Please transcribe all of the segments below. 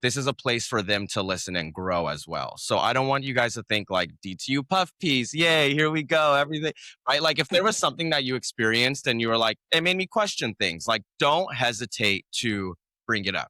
this is a place for them to listen and grow as well. So I don't want you guys to think like DTU puff piece, yay, here we go, everything, right? Like if there was something that you experienced and you were like, it made me question things, like don't hesitate to bring it up.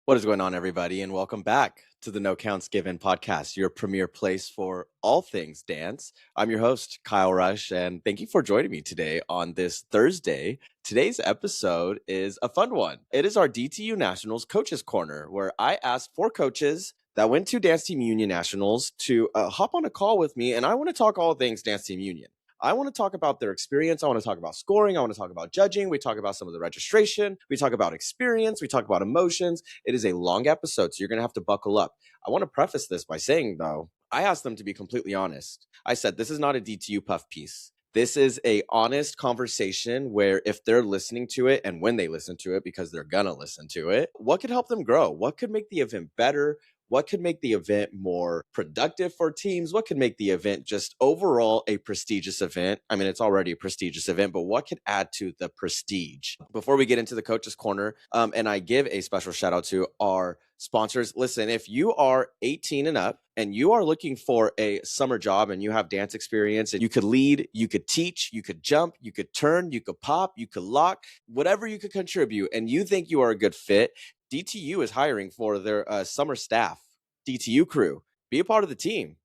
What is going on, everybody, and welcome back to the No Counts Given podcast, your premier place for all things dance. I'm your host, Kyle Rush, and thank you for joining me today on this Thursday. Today's episode is a fun one. It is our DTU Nationals Coaches Corner, where I asked 4 coaches that went to Dance Team Union Nationals to hop on a call with me, and I want to talk all things Dance Team Union. I want to talk about their experience. I want to talk about scoring. I want to talk about judging. We talk about some of the registration. We talk about experience. We talk about emotions. It is a long episode, so you're going to have to buckle up. I want to preface this by saying, though, I asked them to be completely honest. I said, this is not a DTU puff piece. This is a honest conversation where if they're listening to it and when they listen to it, because they're going to listen to it, what could help them grow? What could make the event better? What could make the event more productive for teams? What could make the event just overall a prestigious event? I mean, it's already a prestigious event, but what could add to the prestige? Before we get into the Coaches Corner, and I give a special shout out to our sponsors. Listen, if you are 18 and up and you are looking for a summer job and you have dance experience and you could lead, you could teach, you could jump, you could turn, you could pop, you could lock, whatever you could contribute, and you think you are a good fit, DTU is hiring for their summer staff, DTU crew. Be a part of the team.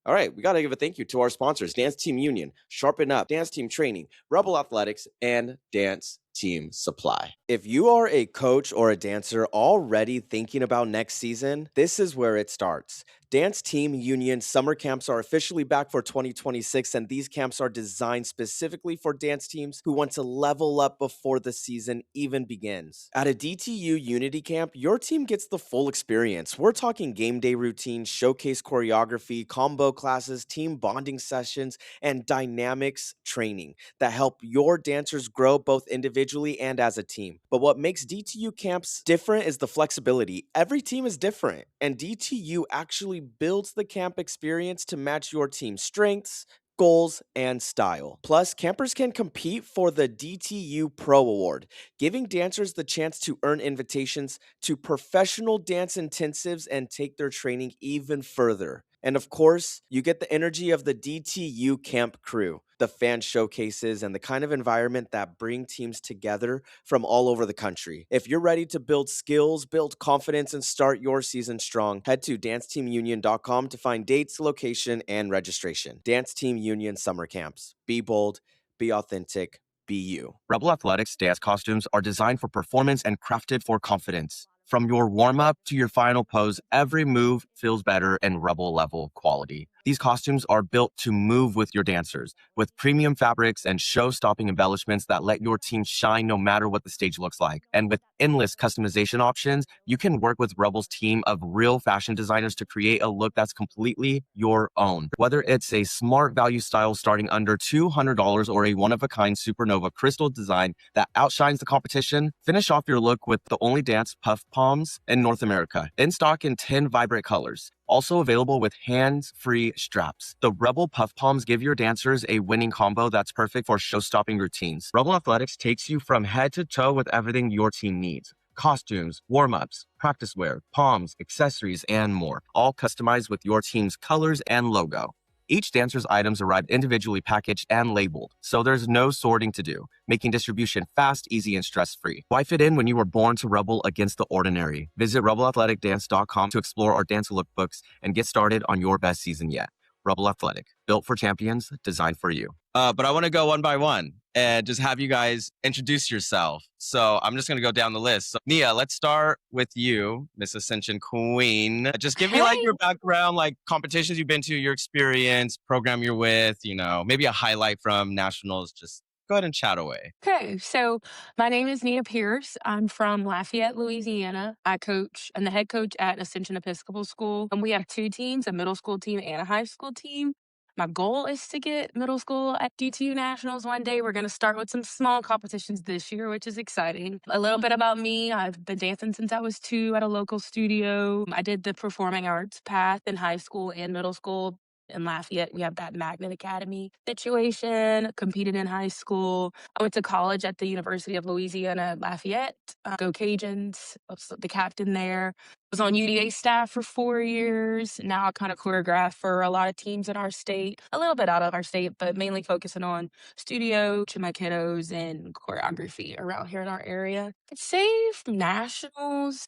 All right, we got to give a thank you to our sponsors, Dance Team Union, Sharpen Up, Dance Team Training, Rebel Athletics, and Dance Team Supply. If you are a coach or a dancer already thinking about next season, this is where it starts. Dance Team Union summer camps are officially back for 2026, and these camps are designed specifically for dance teams who want to level up before the season even begins. At a DTU Unity camp, your team gets the full experience. We're talking game day routines, showcase choreography, combo classes, team bonding sessions, and dynamics training that help your dancers grow both individually and as a team. But what makes DTU camps different is the flexibility. Every team is different, and DTU actually builds the camp experience to match your team's strengths, goals, and style. Plus, campers can compete for the DTU Pro Award, giving dancers the chance to earn invitations to professional dance intensives and take their training even further. And of course, you get the energy of the DTU camp crew, the fan showcases, and the kind of environment that bring teams together from all over the country. If you're ready to build skills, build confidence, and start your season strong, head to danceteamunion.com to find dates, location, and registration. Dance Team Union Summer Camps. Be bold, be authentic, be you. Rebel Athletics dance costumes are designed for performance and crafted for confidence. From your warm-up to your final pose, every move feels better in Rebel level quality. These costumes are built to move with your dancers, with premium fabrics and show-stopping embellishments that let your team shine no matter what the stage looks like. And with endless customization options, you can work with Rebel's team of real fashion designers to create a look that's completely your own. Whether it's a smart value style starting under $200 or a one-of-a-kind supernova crystal design that outshines the competition, finish off your look with the only dance puff Poms in North America, in stock in 10 vibrant colors. Also available with hands-free straps. The Rebel Puff Poms give your dancers a winning combo that's perfect for show-stopping routines. Rebel Athletics takes you from head to toe with everything your team needs. Costumes, warm-ups, practice wear, palms, accessories, and more. All customized with your team's colors and logo. Each dancer's items arrive individually packaged and labeled, so there's no sorting to do, making distribution fast, easy, and stress-free. Why fit in when you were born to rebel against the ordinary? Visit rebelathleticdance.com to explore our dance lookbooks and get started on your best season yet. Rebel Athletic, built for champions, designed for you. But I want to go one by one and just have you guys introduce yourself. So I'm just going to go down the list. So, Nia, let's start with you, Miss Ascension Queen. Just give me like your background, like competitions you've been to, your experience, program you're with, you know, maybe a highlight from nationals. Just go ahead and chat away. Okay, so my name is Nia Pierce. I'm from Lafayette, Louisiana. I'm the head coach at Ascension Episcopal School. And we have 2 teams, a middle school team and a high school team. My goal is to get middle school at DTU Nationals one day. We're going to start with some small competitions this year, which is exciting. A little bit about me. I've been dancing since I was 2 at a local studio. I did the performing arts path in high school and middle school. In Lafayette, we have that Magnet Academy situation, competed in high school. I went to college at the University of Louisiana Lafayette. Go Cajuns. I was the captain there. Was on UDA staff for 4 years. Now I kind of choreograph for a lot of teams in our state, a little bit out of our state, but mainly focusing on studio to my kiddos and choreography around here in our area. I'd say nationals.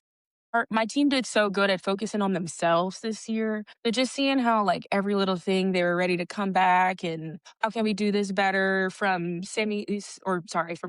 My team did so good at focusing on themselves this year. But just seeing how like every little thing they were ready to come back and how can we do this better from from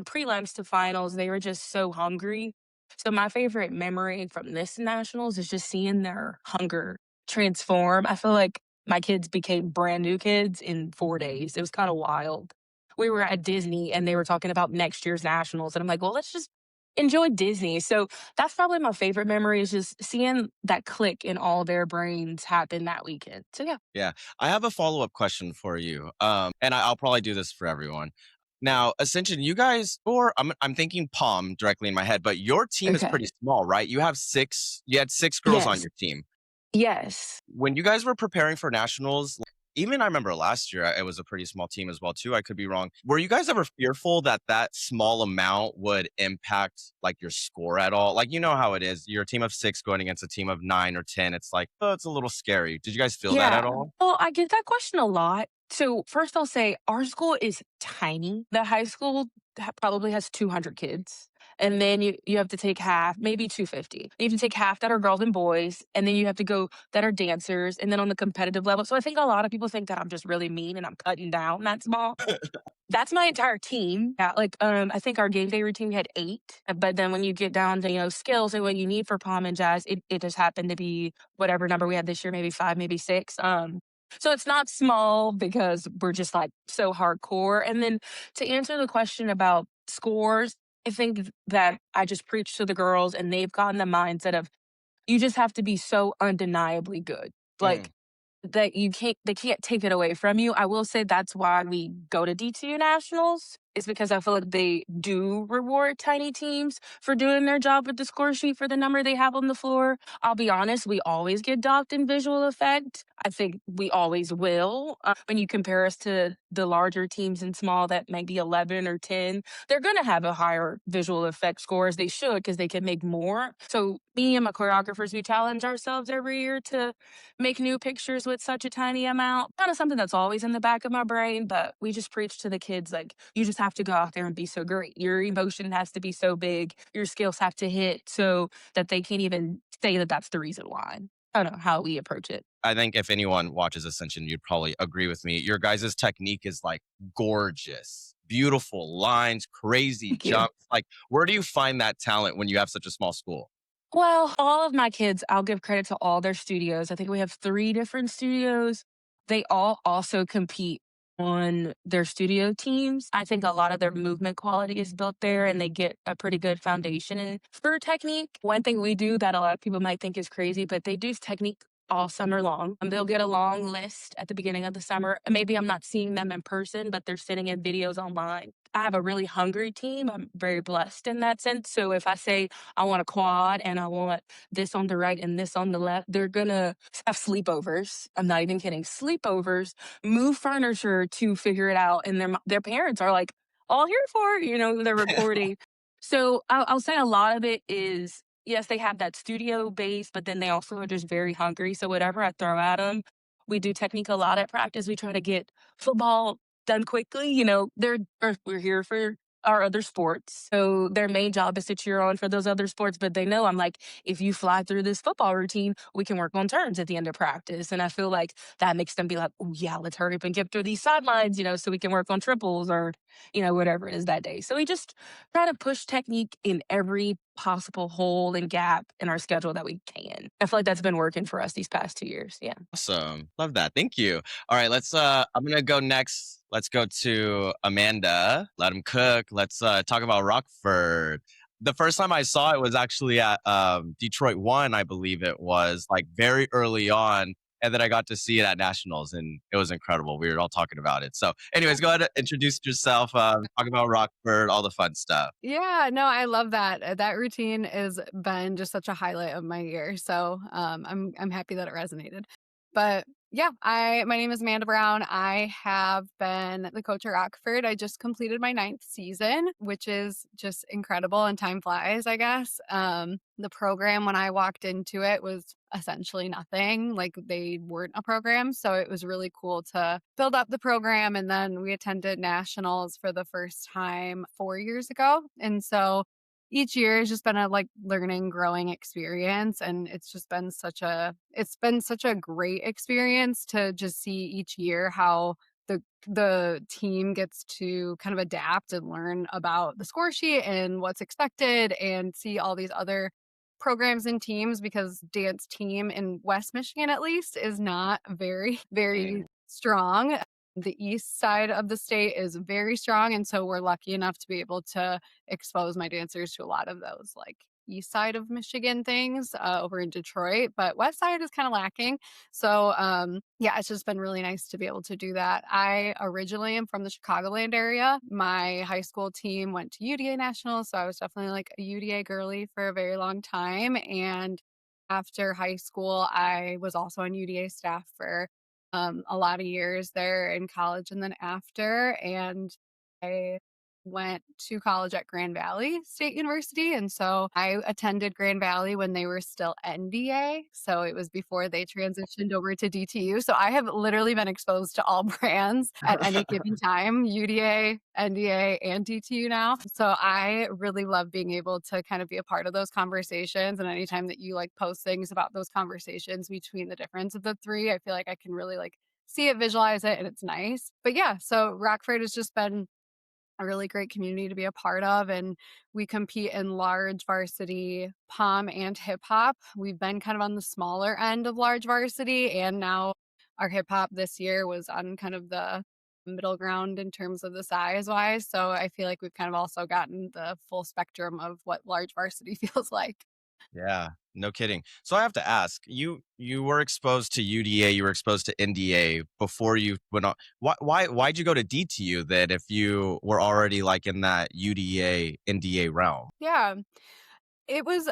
prelims to finals. They were just so hungry. So my favorite memory from this nationals is just seeing their hunger transform. I feel like my kids became brand new kids in 4 days. It was kind of wild. We were at Disney and they were talking about next year's nationals. And I'm like, well, let's just enjoy Disney. So that's probably my favorite memory is just seeing that click in all their brains happen that weekend. So yeah. Yeah. I have a follow-up question for you. And I'll probably do this for everyone. Now, Ascension, you guys, or I'm thinking Palm directly in my head, but your team is Okay. pretty small, right? You had 6 girls on Yes. your team. Yes. When you guys were preparing for nationals, even I remember last year, it was a pretty small team as well, too. I could be wrong. Were you guys ever fearful that that small amount would impact like your score at all? Like, you know how it is. You're a team of 6 going against a team of 9 or 10. It's like, oh, it's a little scary. Did you guys feel that at Yeah. all? Well, I get that question a lot. So first I'll say our school is tiny. The high school probably has 200 kids. And then you have to take half, maybe 250. You have to take half that are girls and boys, and then you have to go that are dancers, and then on the competitive level. So I think a lot of people think that I'm just really mean and I'm cutting down that small. That's my entire team. Yeah, like I think our game day routine we had 8, but then when you get down to skills and what you need for pom and jazz, it just happened to be whatever number we had this year, maybe 5, maybe 6. So it's not small because we're just like so hardcore. And then to answer the question about scores, I think that I just preach to the girls and they've gotten the mindset of you just have to be so undeniably good. Like that they can't take it away from you. I will say that's why we go to DTU nationals is because I feel like they do reward tiny teams for doing their job with the score sheet for the number they have on the floor. I'll be honest, we always get docked in visual effect. I think we always will. When you compare us to the larger teams and small that might be 11 or 10, they're going to have a higher visual effect score as they should because they can make more. So me and my choreographers, we challenge ourselves every year to make new pictures with such a tiny amount. Kind of something that's always in the back of my brain, but we just preach to the kids like, you just have to go out there and be so great. Your emotion has to be so big. Your skills have to hit so that they can't even say that that's the reason why. I don't know how we approach it. I think if anyone watches Ascension, you'd probably agree with me. Your guys' technique is like gorgeous, beautiful lines, crazy Thank you. jumps. Like, where do you find that talent when you have such a small school? Well, all of my kids, I'll give credit to all their studios. I think we have 3 different studios. They all also compete on their studio teams. I think a lot of their movement quality is built there and they get a pretty good foundation in. For technique, one thing we do that a lot of people might think is crazy, but they do technique all summer long. They'll get a long list at the beginning of the summer. Maybe I'm not seeing them in person, but they're sitting in videos online. I have a really hungry team. I'm very blessed in that sense. So if I say I want a quad and I want this on the right and this on the left, they're gonna have sleepovers. I'm not even kidding. Sleepovers, move furniture to figure it out. And their parents are like, all here for it, they're recording. So I'll say a lot of it is, yes, they have that studio base, but then they also are just very hungry. So whatever I throw at them, we do technique a lot at practice. We try to get football done quickly. We're here for our other sports. So their main job is to cheer on for those other sports, but they know I'm like, if you fly through this football routine, we can work on turns at the end of practice. And I feel like that makes them be like, oh yeah, let's hurry up and get through these sidelines, so we can work on triples or, whatever it is that day. So we just try to push technique in every possible hole and gap in our schedule that we can. I feel like that's been working for us these past 2 years. Yeah. Awesome. Love that. Thank you. All right, I'm gonna go next. Let's go to Amanda. Let him cook. Let's talk about Rockford. The first time I saw it was actually at Detroit 1, I believe it was, like very early on. And then I got to see it at Nationals and it was incredible. We were all talking about it. So anyways, go ahead and introduce yourself, talk about Rockford, all the fun stuff. Yeah, no, I love that. That routine has been just such a highlight of my year. So I'm happy that it resonated. But Yeah, my name is Amanda Brown. I have been the coach at Rockford. I just completed my 9th season, which is just incredible, and time flies, I guess. The program, when I walked into it, was essentially nothing. Like, they weren't a program, so it was really cool to build up the program. And then we attended nationals for the first time 4 years ago, and so each year has just been a learning, growing experience. And it's been such a great experience to just see each year how the team gets to kind of adapt and learn about the score sheet and what's expected, and see all these other programs and teams, because dance team in West Michigan at least is not very, very Mm. strong. The east side of the state is very strong, and so we're lucky enough to be able to expose my dancers to a lot of those east side of Michigan things over in Detroit, but west side is kind of lacking. So yeah, it's just been really nice to be able to do that. I originally am from the Chicagoland area. My high school team went to UDA Nationals, so I was definitely like a UDA girly for a very long time. And after high school, I was also on UDA staff for a lot of years there in college and then after. And I went to college at Grand Valley State University. And so I attended Grand Valley when they were still NDA. So it was before they transitioned over to DTU. So I have literally been exposed to all brands at any given time, UDA, NDA, and DTU now. So I really love being able to kind of be a part of those conversations. And anytime that you post things about those conversations between the difference of the three, I feel like I can really see it, visualize it, and it's nice. But yeah, so Rockford has just been a really great community to be a part of. And we compete in large varsity pom and hip hop. We've been kind of on the smaller end of large varsity, and now our hip hop this year was on kind of the middle ground in terms of the size wise. So I feel like we've kind of also gotten the full spectrum of what large varsity feels like. Yeah, no kidding. So I have to ask, you were exposed to UDA, you were exposed to NDA before you went on. Why'd you go to DTU then if you were already like in that UDA NDA realm? Yeah. It was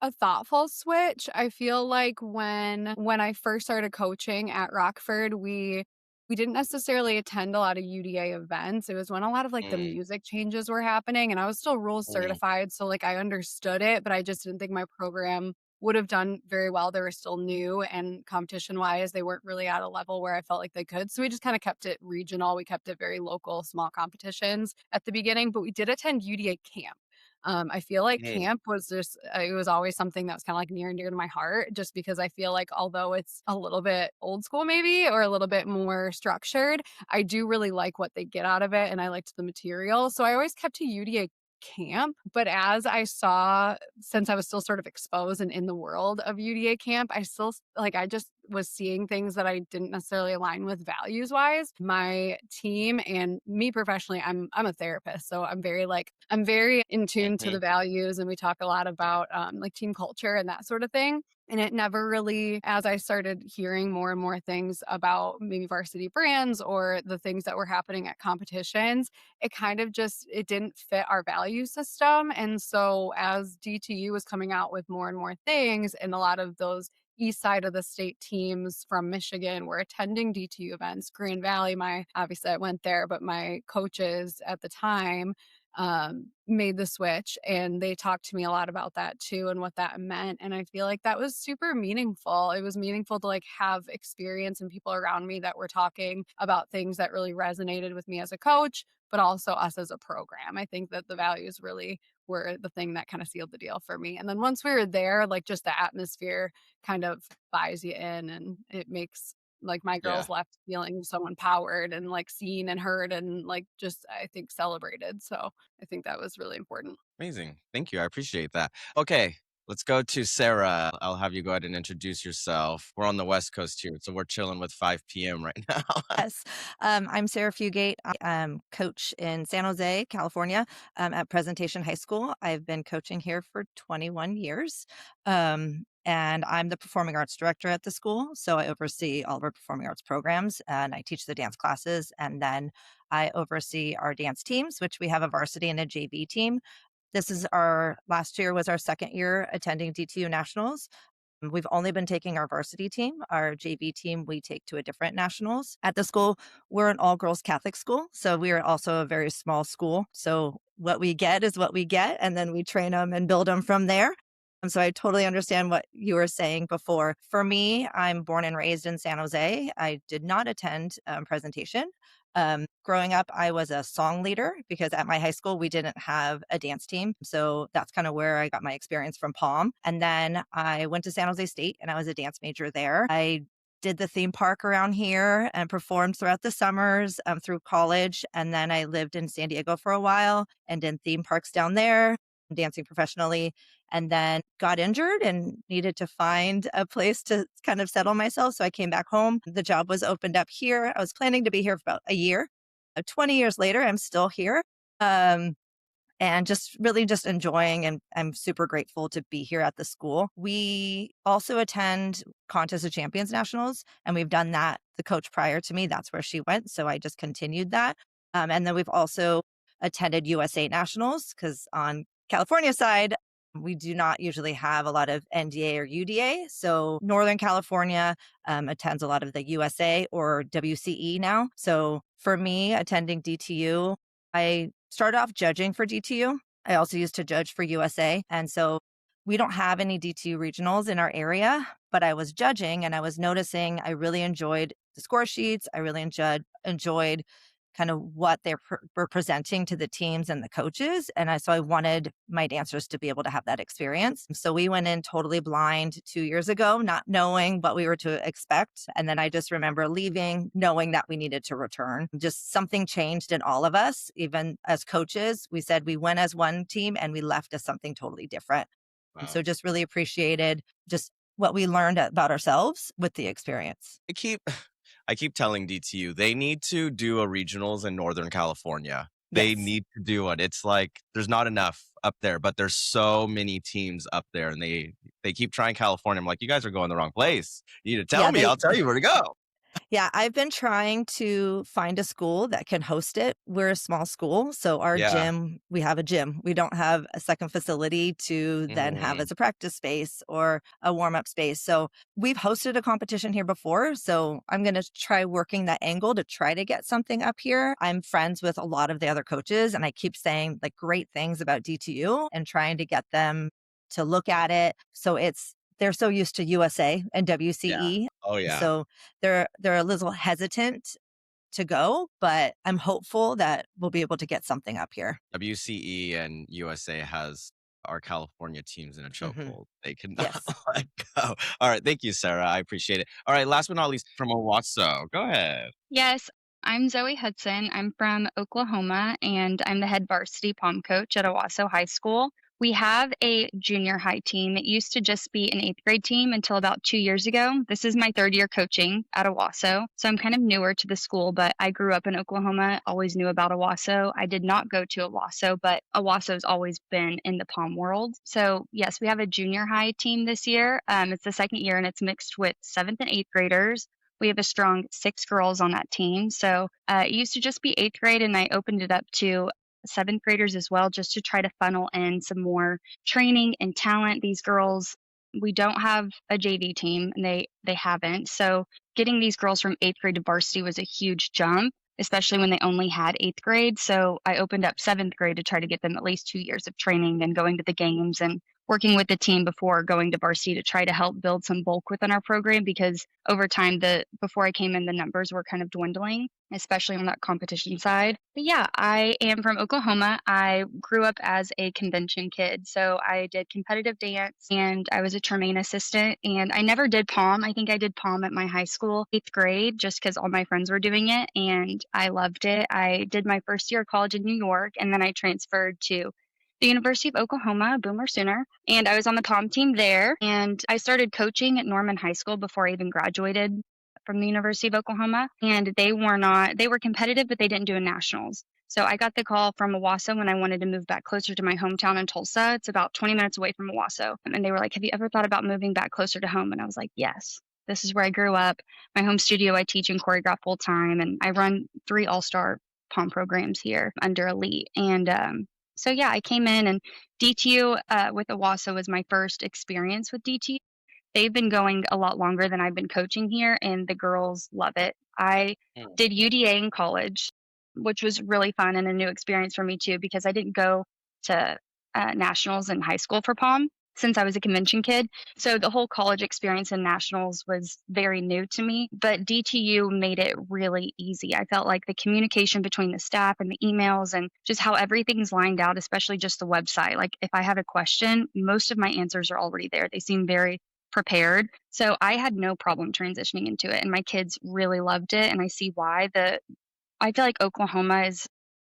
a thoughtful switch. I feel like when I first started coaching at Rockford, we didn't necessarily attend a lot of UDA events. It was when a lot of the Mm. music changes were happening, and I was still rules Mm. certified, so I understood it, but I just didn't think my program would have done very well. They were still new, and competition wise, they weren't really at a level where I felt like they could. So we just kind of kept it regional. We kept it very local, small competitions at the beginning, but we did attend UDA camp. I feel like Mm. camp was just, it was always something that was kind of near and dear to my heart, just because I feel like although it's a little bit old school maybe, or a little bit more structured, I do really like what they get out of it, and I liked the material. So I always kept to UDA camp. But as I saw, since I was still sort of exposed and in the world of UDA camp, I still I just was seeing things that I didn't necessarily align with values wise. My team and me professionally, I'm a therapist, so I'm very in tune to the Mhm. values, and we talk a lot about team culture and that sort of thing. And it never really, as I started hearing more and more things about maybe varsity brands or the things that were happening at competitions, it kind of just, it didn't fit our value system. And so as DTU was coming out with more and more things, and a lot of those east side of the state teams from Michigan were attending DTU events, Green Valley, my obviously I went there, but my coaches at the time made the switch, and they talked to me a lot about that too and what that meant. And I feel like that was super meaningful. It was meaningful to have experience and people around me that were talking about things that really resonated with me as a coach, but also us as a program. I think that the values really were the thing that kind of sealed the deal for me. And then once we were there, just the atmosphere kind of buys you in, and it makes my Yeah. girls left feeling so empowered and seen and heard and just I think celebrated. So I think that was really important. Amazing. Thank you. I appreciate that. Okay, let's go to Sarah. I'll have you go ahead and introduce yourself. We're on the West Coast here, so we're chilling with 5 p.m. right now. Yes. I'm Sara Fugate. I coach in San Jose, California, at Presentation High School. I've been coaching here for 21 years. And I'm the performing arts director at the school. So I oversee all of our performing arts programs, and I teach the dance classes. And then I oversee our dance teams, which we have a varsity and a JV team. Last year was our second year attending DTU Nationals. We've only been taking our varsity team. Our JV team, we take to a different nationals. At the school, we're an all-girls Catholic school, so we are also a very small school. So what we get is what we get, and then we train them and build them from there. And so I totally understand what you were saying before. For me, I'm born and raised in San Jose. I did not attend presentation. Growing up, I was a song leader because at my high school, we didn't have a dance team. So that's kind of where I got my experience from Poms. And then I went to San Jose State and I was a dance major there. I did the theme park around here and performed throughout the summers through college. And then I lived in San Diego for a while and did theme parks down there, dancing professionally, and then got injured and needed to find a place to kind of settle myself. So I came back home. The job was opened up here. I was planning to be here for about a year. 20 years later, I'm still here. And just really just enjoying, and I'm super grateful to be here at the school. We also attend Contest of Champions Nationals, and we've done that. The coach prior to me, that's where she went. So I just continued that. And then we've also attended USA Nationals because on California side, we do not usually have a lot of NDA or UDA. So Northern California attends a lot of the USA or WCE now. So for me, attending DTU, I started off judging for DTU. I also used to judge for USA. And so we don't have any DTU regionals in our area, but I was judging and I was noticing I really enjoyed the score sheets. I really enjoyed kind of what they were presenting to the teams and the coaches. And so I wanted my dancers to be able to have that experience. So we went in totally blind 2 years ago, not knowing what we were to expect. And then I just remember leaving, knowing that we needed to return. Just something changed in all of us. Even as coaches, we said we went as one team and we left as something totally different. Wow. So just really appreciated just what we learned about ourselves with the experience. I keep telling DTU they need to do a regionals in Northern California. They Yes. need to do it. It's like there's not enough up there, but there's so many teams up there, and they keep trying California. I'm like, you guys are going the wrong place. You need to tell me. I'll tell you where to go. Yeah, I've been trying to find a school that can host it. We're a small school, so our gym, we have a gym. We don't have a second facility to then have as a practice space or a warm-up space. So we've hosted a competition here before, so I'm going to try working that angle to try to get something up here. I'm friends with a lot of the other coaches, and I keep saying like great things about DTU and trying to get them to look at it. So they're so used to USA and WCE. Yeah. Oh, yeah. So they're a little hesitant to go, but I'm hopeful that we'll be able to get something up here. WCE and USA has our California teams in a chokehold. They cannot Yes. let go. All right. Thank you, Sara. I appreciate it. All right. Last but not least, from Owasso. Go ahead. Yes, I'm Zoie Hudson. I'm from Oklahoma, and I'm the head varsity pom coach at Owasso High School. We have a junior high team. It used to just be an 8th grade team until about 2 years ago. This is my 3rd year coaching at Owasso, so I'm kind of newer to the school, but I grew up in Oklahoma, always knew about Owasso. I did not go to Owasso, but Owasso's always been in the pom world. So yes, we have a junior high team this year. It's the 2nd year, and it's mixed with 7th and 8th graders. We have a strong 6 girls on that team. So it used to just be 8th grade, and I opened it up to 7th graders as well, just to try to funnel in some more training and talent. These girls, we don't have a JV team, and they haven't. So getting these girls from 8th grade to varsity was a huge jump, especially when they only had 8th grade. So I opened up 7th grade to try to get them at least 2 years of training and going to the games and working with the team before going to varsity to try to help build some bulk within our program, because over time, before I came in, the numbers were kind of dwindling, especially on that competition side. But yeah, I am from Oklahoma. I grew up as a convention kid. So I did competitive dance and I was a Tremaine assistant, and I never did pom. I think I did pom at my high school, 8th grade, just because all my friends were doing it and I loved it. I did my first year of college in New York, and then I transferred to the University of Oklahoma, Boomer Sooner, and I was on the pom team there. And I started coaching at Norman High School before I even graduated from the University of Oklahoma. And they were competitive, but they didn't do a nationals. So I got the call from Owasso when I wanted to move back closer to my hometown in Tulsa. It's about 20 minutes away from Owasso. And they were like, have you ever thought about moving back closer to home? And I was like, yes. This is where I grew up. My home studio, I teach and choreograph full time. And I run 3 all-star pom programs here under Elite. And so yeah, I came in, and DTU with Owasso was my first experience with DTU. They've been going a lot longer than I've been coaching here, and the girls love it. I did UDA in college, which was really fun and a new experience for me too, because I didn't go to nationals in high school for Pom since I was a convention kid. So the whole college experience in nationals was very new to me, but DTU made it really easy. I felt like the communication between the staff and the emails and just how everything's lined out, especially just the website. Like if I have a question, most of my answers are already there. They seem very prepared. So I had no problem transitioning into it, and my kids really loved it, and I see why. I feel like Oklahoma is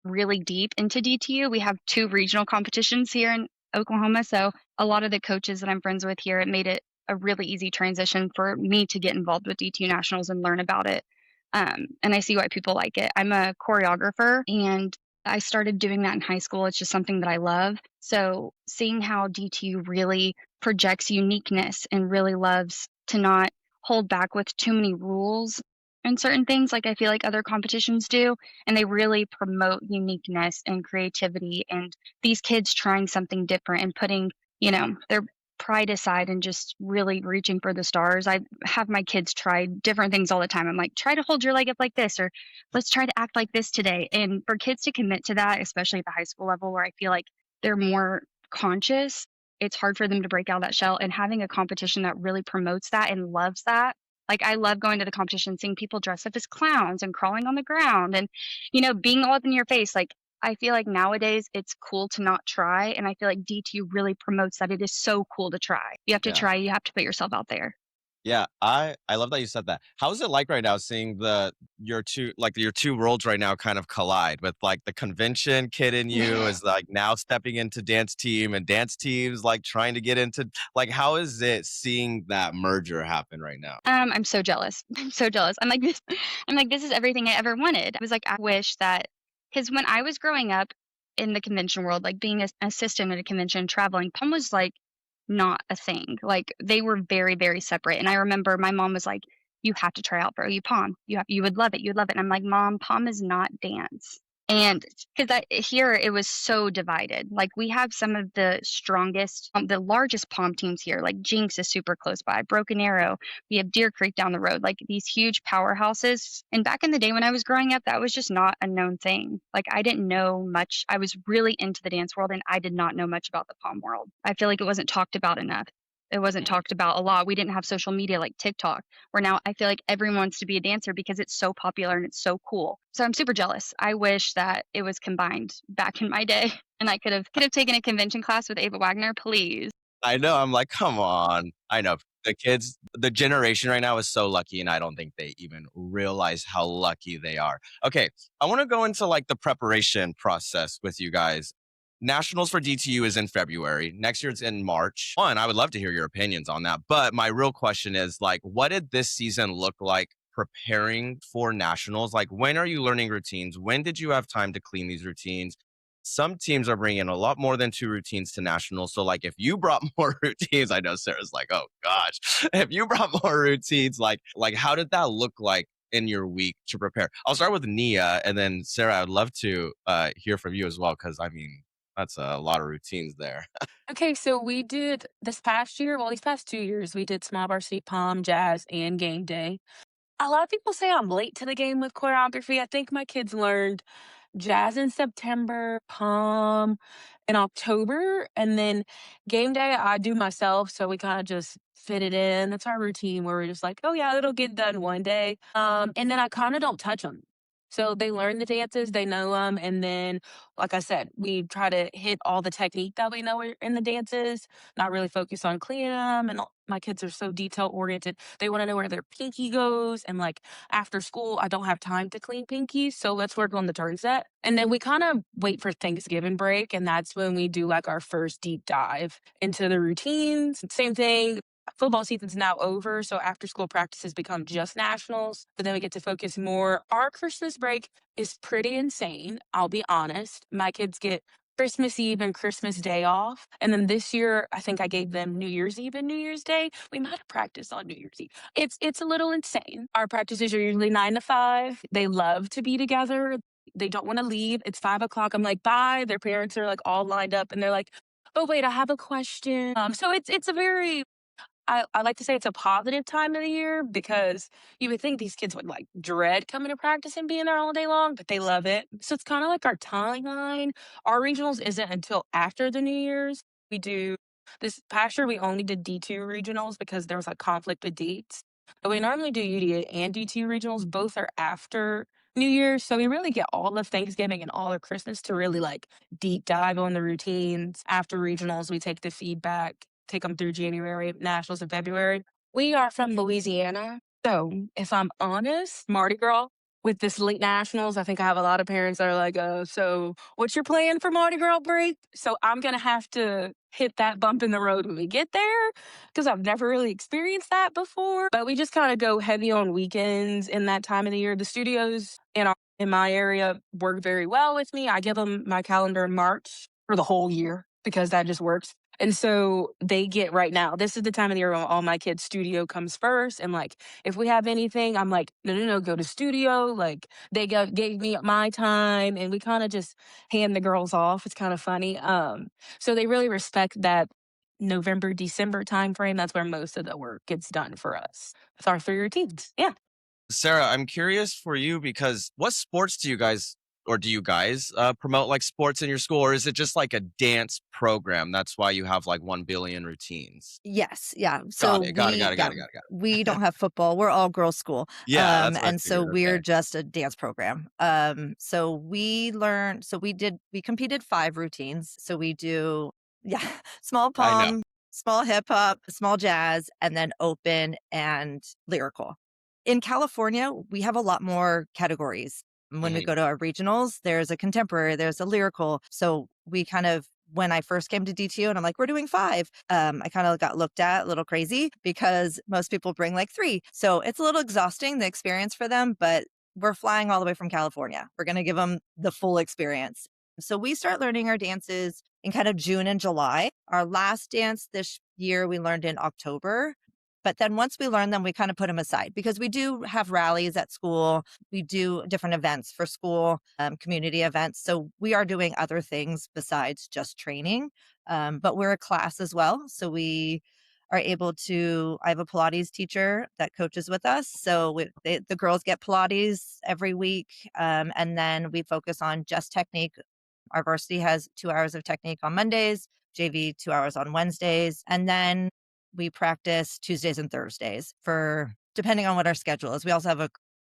really deep into DTU. We have 2 regional competitions here in Oklahoma, so a lot of the coaches that I'm friends with here, it made it a really easy transition for me to get involved with DTU Nationals and learn about it. And I see why people like it. I'm a choreographer, and I started doing that in high school. It's just something that I love. So seeing how DTU really projects uniqueness and really loves to not hold back with too many rules and certain things like I feel like other competitions do, and they really promote uniqueness and creativity and these kids trying something different and putting, their pride aside and just really reaching for the stars. I have my kids try different things all the time. I'm like, try to hold your leg up like this, or let's try to act like this today. And for kids to commit to that, especially at the high school level where I feel like they're more conscious, it's hard for them to break out of that shell. And having a competition that really promotes that and loves that, like I love going to the competition, seeing people dress up as clowns and crawling on the ground and, being all up in your face. Like I feel like nowadays it's cool to not try. And I feel like DTU really promotes that it is so cool to try. You have to try, you have to put yourself out there. Yeah, I love that you said that. How is it like right now seeing your two worlds right now kind of collide with like the convention kid in you is like now stepping into dance team and dance teams like trying to get into like how is it seeing that merger happen right now? I'm so jealous. I'm so jealous. This is everything I ever wanted. I was like, I wish that, because when I was growing up in the convention world, like being an assistant at a convention, traveling, Pom was like not a thing. Like they were very, very separate. And I remember my mom was like, you have to try out for OU Pom. You would love it. You would love it. And I'm like, Mom, Pom is not dance. And because here it was so divided. Like we have some of the strongest, the largest Pom teams here. Like Jinx is super close by, Broken Arrow. We have Deer Creek down the road. Like these huge powerhouses. And back in the day when I was growing up, that was just not a known thing. Like I didn't know much. I was really into the dance world, and I did not know much about the Pom world. I feel like it wasn't talked about enough. It wasn't talked about a lot. We didn't have social media like TikTok, where now I feel like everyone wants to be a dancer because it's so popular and it's so cool. So I'm super jealous. I wish that it was combined back in my day, and I could have taken a convention class with Ava Wagner, please. I know. I'm like, come on. I know the generation right now is so lucky, and I don't think they even realize how lucky they are. Okay, I want to go into like the preparation process with you guys. Nationals for DTU is in February. Next year it's in March. One, I would love to hear your opinions on that. But my real question is like, what did this season look like preparing for nationals? Like, when are you learning routines? When did you have time to clean these routines? Some teams are bringing a lot more than 2 routines to nationals. So like if you brought more routines, I know Sarah's like, oh gosh, if you brought more routines, like how did that look like in your week to prepare? I'll start with Nia, and then Sarah, I'd love to hear from you as well. Cause I mean, that's a lot of routines there. Okay, so we did these past 2 years, we did small varsity pom, jazz, and game day. A lot of people say I'm late to the game with choreography. I think my kids learned jazz in September, pom in October, and then game day I do myself, so we kind of just fit it in. That's our routine where we're just like, oh yeah, it'll get done one day. And then I kind of don't touch them. So they learn the dances, they know them, and then, like I said, we try to hit all the technique that we know in the dances, not really focus on cleaning them. And my kids are so detail oriented; they want to know where their pinky goes. And like after school, I don't have time to clean pinkies, so let's work on the turn set. And then we kind of wait for Thanksgiving break, and that's when we do like our first deep dive into the routines. Same thing. Football season's now over, so after school practices become just nationals, but then we get to focus more. Our Christmas break is pretty insane, I'll be honest. My kids get Christmas Eve and Christmas Day off. And then this year, I think I gave them New Year's Eve and New Year's Day. We might have practiced on New Year's Eve. It's a little insane. Our practices are usually 9 to 5. They love to be together. They don't want to leave. It's 5 o'clock. I'm like, bye. Their parents are like all lined up, and they're like, but wait, I have a question. So it's a very I like to say it's a positive time of the year because you would think these kids would like dread coming to practice and being there all day long, but they love it. So it's kind of like our timeline. Our regionals isn't until after the New Year's. We do this past year, we only did D2 regionals because there was like conflict with dates. But we normally do UD and D2 regionals. Both are after New Year's. So we really get all of Thanksgiving and all of Christmas to really like deep dive on the routines. After regionals, we take the feedback, take them through January, nationals in February. We are from Louisiana. So if I'm honest, Mardi Gras with this late nationals, I think I have a lot of parents that are like, so what's your plan for Mardi Gras break? So I'm going to have to hit that bump in the road when we get there because I've never really experienced that before. But we just kind of go heavy on weekends in that time of the year. The studios in my area work very well with me. I give them my calendar in March for the whole year because that just works. And so they get right now, this is the time of the year when all my kids' studio comes first. And like, if we have anything, I'm like, no, go to studio. Like gave me my time and we kind of just hand the girls off. It's kind of funny. So they really respect that November, December timeframe. That's where most of the work gets done for us with our 3 routines. Yeah. Sarah, I'm curious for you because what sports do you guys promote like sports in your school, or is it just like a dance program? That's why you have like 1 billion routines. Yes, yeah. Got So it. Got it. Got it. Got it. Got it. Got it. we don't have football. We're all girls' school. Yeah, that's what I And so figured. we're Okay. just a dance program. So we competed 5 routines. So we do, yeah, small I know. pom, small hip hop, small jazz, and then open and lyrical. In California, we have a lot more categories. When we Mhm. go to our regionals, there's a contemporary, there's a lyrical. So we kind of, when I first came to DTU and I'm like, we're doing 5, I kind of got looked at a little crazy because most people bring like 3. So it's a little exhausting, the experience for them, but we're flying all the way from California. We're going to give them the full experience. So we start learning our dances in kind of June and July. Our last dance this year we learned in October. But then once we learn them, we kind of put them aside because we do have rallies at school. We do different events for school, community events. So we are doing other things besides just training. But we're a class as well. So we are able to, I have a Pilates teacher that coaches with us. So the girls get Pilates every week. And then we focus on just technique. Our varsity has 2 hours of technique on Mondays, JV 2 hours on Wednesdays. And then we practice Tuesdays and Thursdays for depending on what our schedule is. We also have a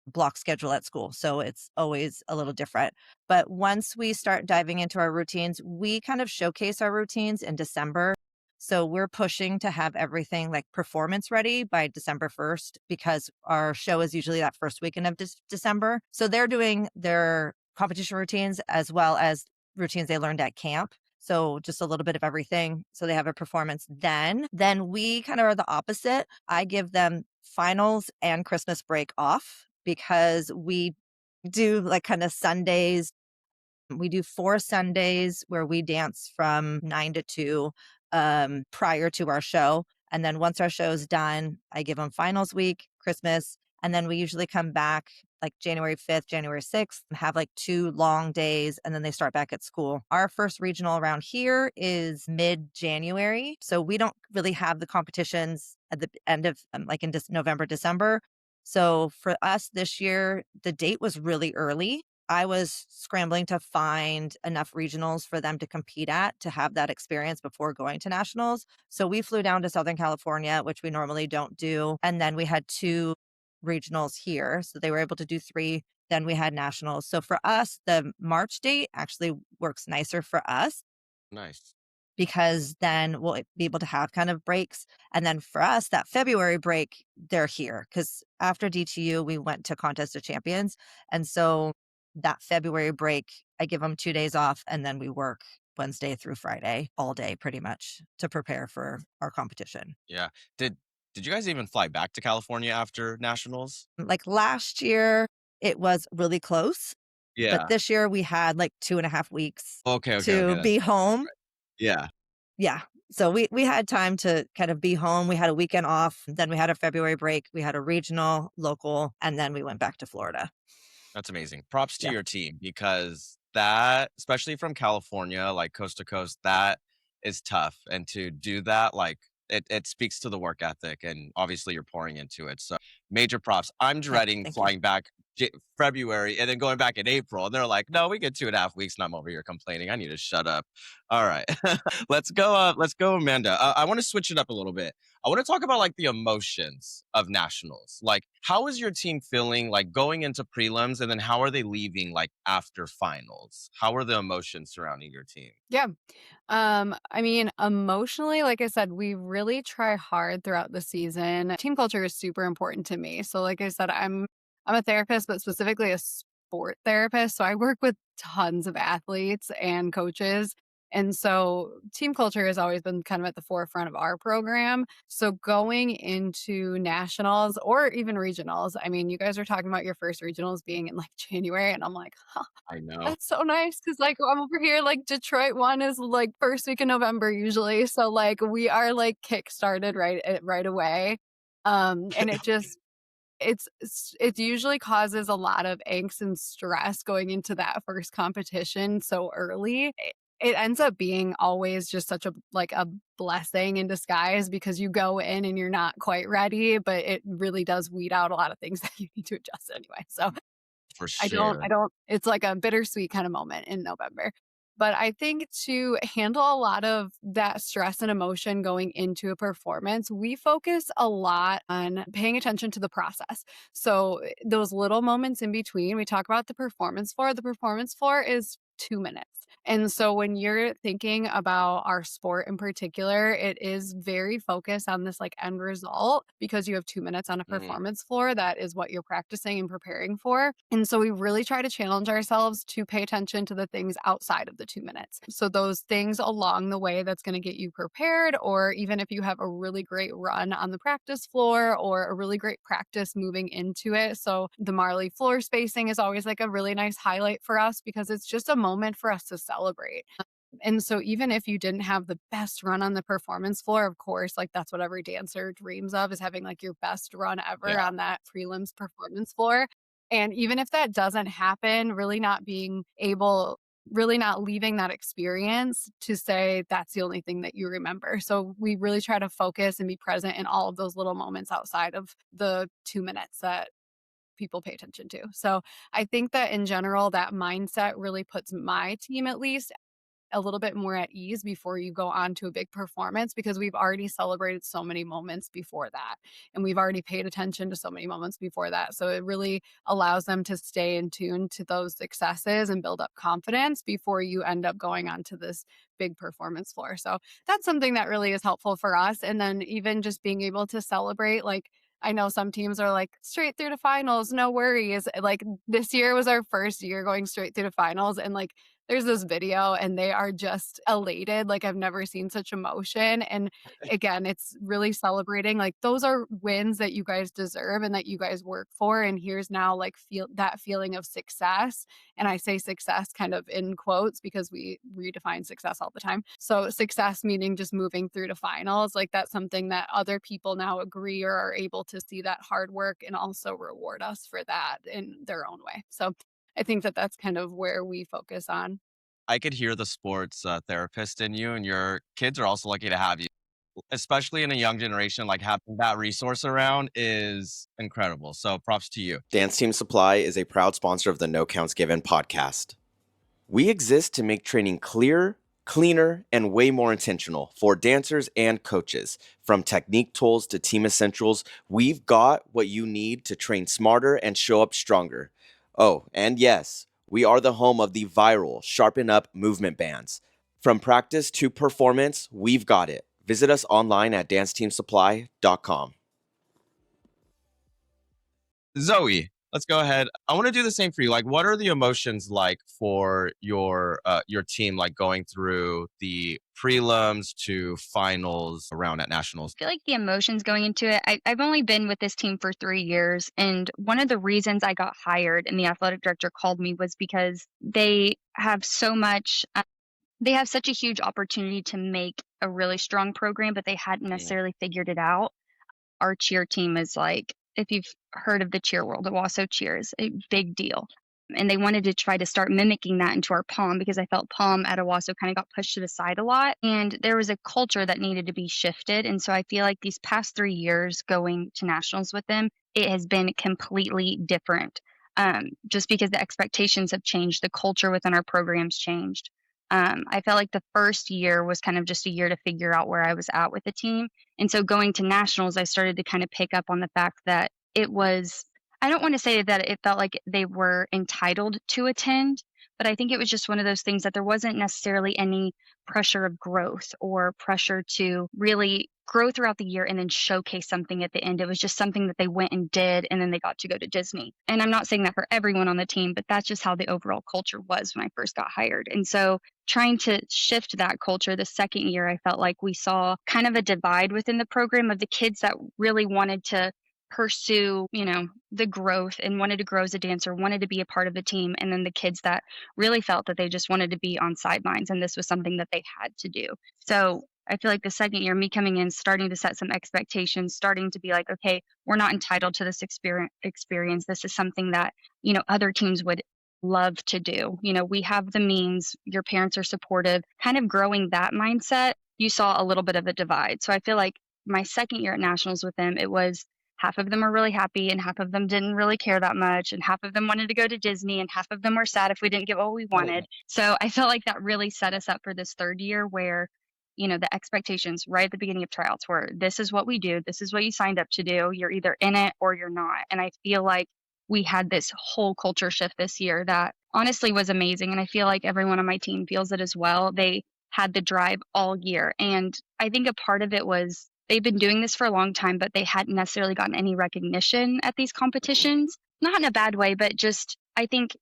block schedule at school, so it's always a little different. But once we start diving into our routines, we kind of showcase our routines in December. So we're pushing to have everything like performance ready by December 1st because our show is usually that first weekend of December. So they're doing their competition routines as well as routines they learned at camp. So just a little bit of everything. So they have a performance then. Then we kind of are the opposite. I give them finals and Christmas break off because we do like kind of Sundays. We do 4 Sundays where we dance from 9 to 2 prior to our show. And then once our show's done, I give them finals week, Christmas, and then we usually come back like January 5th, January 6th, and have like 2 long days, and then they start back at school. Our first regional around here is mid-January. So we don't really have the competitions at the end of like in November, December. So for us this year, the date was really early. I was scrambling to find enough regionals for them to compete at to have that experience before going to nationals. So we flew down to Southern California, which we normally don't do. And then we had 2 regionals here. So they were able to do 3. Then we had nationals. So for us, the March date actually works nicer for us Nice. because then we'll be able to have kind of breaks. And then for us, that February break, they're here because after DTU, we went to Contest of Champions. And so that February break, I give them 2 days off and then we work Wednesday through Friday all day pretty much to prepare for our competition. Yeah. Did you guys even fly back to California after nationals? Like last year, it was really close. Yeah. But this year we had like 2.5 weeks Okay. to be home. Yeah. Yeah. So we had time to kind of be home. We had a weekend off. Then we had a February break. We had a regional, local, and then we went back to Florida. That's amazing. Props to Yeah. your team because that, especially from California, like coast to coast, that is tough. And to do that, like it speaks to the work ethic, and obviously you're pouring into it. So major props. I'm dreading thank you. flying back February and then going back in April. And they're like, no, we get 2.5 weeks, and I'm over here complaining. I need to shut up. All right. Let's go, Amanda. I want to switch it up a little bit. I want to talk about like the emotions of nationals. Like, how is your team feeling like going into prelims, and then how are they leaving like after finals? How are the emotions surrounding your team? Yeah. I mean, emotionally, like I said, we really try hard throughout the season. Team culture is super important to me. So like I said, I'm a therapist, but specifically a sport therapist. So I work with tons of athletes and coaches. And so team culture has always been kind of at the forefront of our program. So going into nationals or even regionals, I mean, you guys are talking about your first regionals being in like January, and I'm like, huh, I know. that's so nice because, like, I'm over here, like, Detroit one is, like, first week in November usually, so, like, we are, like, kick-started right away, and it usually causes a lot of angst and stress going into that first competition so early. It ends up being always just such a blessing in disguise because you go in and you're not quite ready, but it really does weed out a lot of things that you need to adjust anyway, so For I don't sure. I don't it's like a bittersweet kind of moment in November. But I think to handle a lot of that stress and emotion going into a performance, we focus a lot on paying attention to the process. So those little moments in between, we talk about the performance floor. The performance floor is 2 minutes. And so when you're thinking about our sport in particular, it is very focused on this like end result because you have 2 minutes on a Mhm. performance floor. That is what you're practicing and preparing for. And so we really try to challenge ourselves to pay attention to the things outside of the 2 minutes. So those things along the way that's going to get you prepared, or even if you have a really great run on the practice floor or a really great practice moving into it. So the Marley floor spacing is always like a really nice highlight for us because it's just a moment for us to celebrate. And so even if you didn't have the best run on the performance floor, of course, like that's what every dancer dreams of is having like your best run ever Yeah. on that prelims performance floor. And even if that doesn't happen, really not leaving that experience to say that's the only thing that you remember. So we really try to focus and be present in all of those little moments outside of the 2 minutes that people pay attention to. So I think that in general, that mindset really puts my team at least a little bit more at ease before you go on to a big performance because we've already celebrated so many moments before that. And we've already paid attention to so many moments before that. So it really allows them to stay in tune to those successes and build up confidence before you end up going onto this big performance floor. So that's something that really is helpful for us. And then even just being able to celebrate, like, I know some teams are like straight through to finals, no worries. Like this year was our first year going straight through to finals. And like there's this video and they are just elated. Like I've never seen such emotion. And again, it's really celebrating like those are wins that you guys deserve and that you guys work for. And here's now like feel that feeling of success. And I say success kind of in quotes because we redefine success all the time. So success meaning just moving through to finals, like that's something that other people now agree or are able to see that hard work and also reward us for that in their own way. So I think that that's kind of where we focus on. I could hear the sports therapist in you, and your kids are also lucky to have you, especially in a young generation. Like having that resource around is incredible. So props to you. Dance Team Supply is a proud sponsor of the No Counts Given podcast. We exist to make training clearer, cleaner, and way more intentional for dancers and coaches. From technique tools to team essentials, we've got what you need to train smarter and show up stronger. Oh, and yes, we are the home of the viral Sharpen Up movement bands. From practice to performance, we've got it. Visit us online at danceteamsupply.com. Zoe, let's go ahead. I want to do the same for you. Like, what are the emotions like for your team, like going through the prelims to finals around at nationals? I feel like the emotions going into it, I've only been with this team for 3 years. And one of the reasons I got hired and the athletic director called me was because they have they have such a huge opportunity to make a really strong program, but they hadn't necessarily figured it out. Our cheer team is like, if you've heard of the cheer world, Owasso cheer is a big deal. And they wanted to try to start mimicking that into our Pom, because I felt Pom at Owasso kind of got pushed to the side a lot. And there was a culture that needed to be shifted. And so I feel like these past 3 years going to nationals with them, it has been completely different. Just because the expectations have changed, the culture within our programs changed. I felt like the first year was kind of just a year to figure out where I was at with the team. And so going to nationals, I started to kind of pick up on the fact that it was, I don't want to say that it felt like they were entitled to attend, but I think it was just one of those things that there wasn't necessarily any pressure of growth or pressure to really grow throughout the year and then showcase something at the end. It was just something that they went and did, and then they got to go to Disney. And I'm not saying that for everyone on the team, but that's just how the overall culture was when I first got hired. And so trying to shift that culture the second year, I felt like we saw kind of a divide within the program of the kids that really wanted to pursue, the growth and wanted to grow as a dancer, wanted to be a part of the team. And then the kids that really felt that they just wanted to be on sidelines, and this was something that they had to do. So I feel like the second year, me coming in, starting to set some expectations, starting to be like, okay, we're not entitled to this experience. This is something that, other teams would love to do. We have the means, your parents are supportive, kind of growing that mindset. You saw a little bit of a divide. So I feel like my second year at nationals with them, it was half of them were really happy and half of them didn't really care that much. And half of them wanted to go to Disney and half of them were sad if we didn't get what we wanted. So I felt like that really set us up for this third year where, the expectations right at the beginning of tryouts were, this is what we do. This is what you signed up to do. You're either in it or you're not. And I feel like we had this whole culture shift this year that honestly was amazing. And I feel like everyone on my team feels it as well. They had the drive all year. And I think a part of it was they've been doing this for a long time, but they hadn't necessarily gotten any recognition at these competitions. Not in a bad way, but just, I think,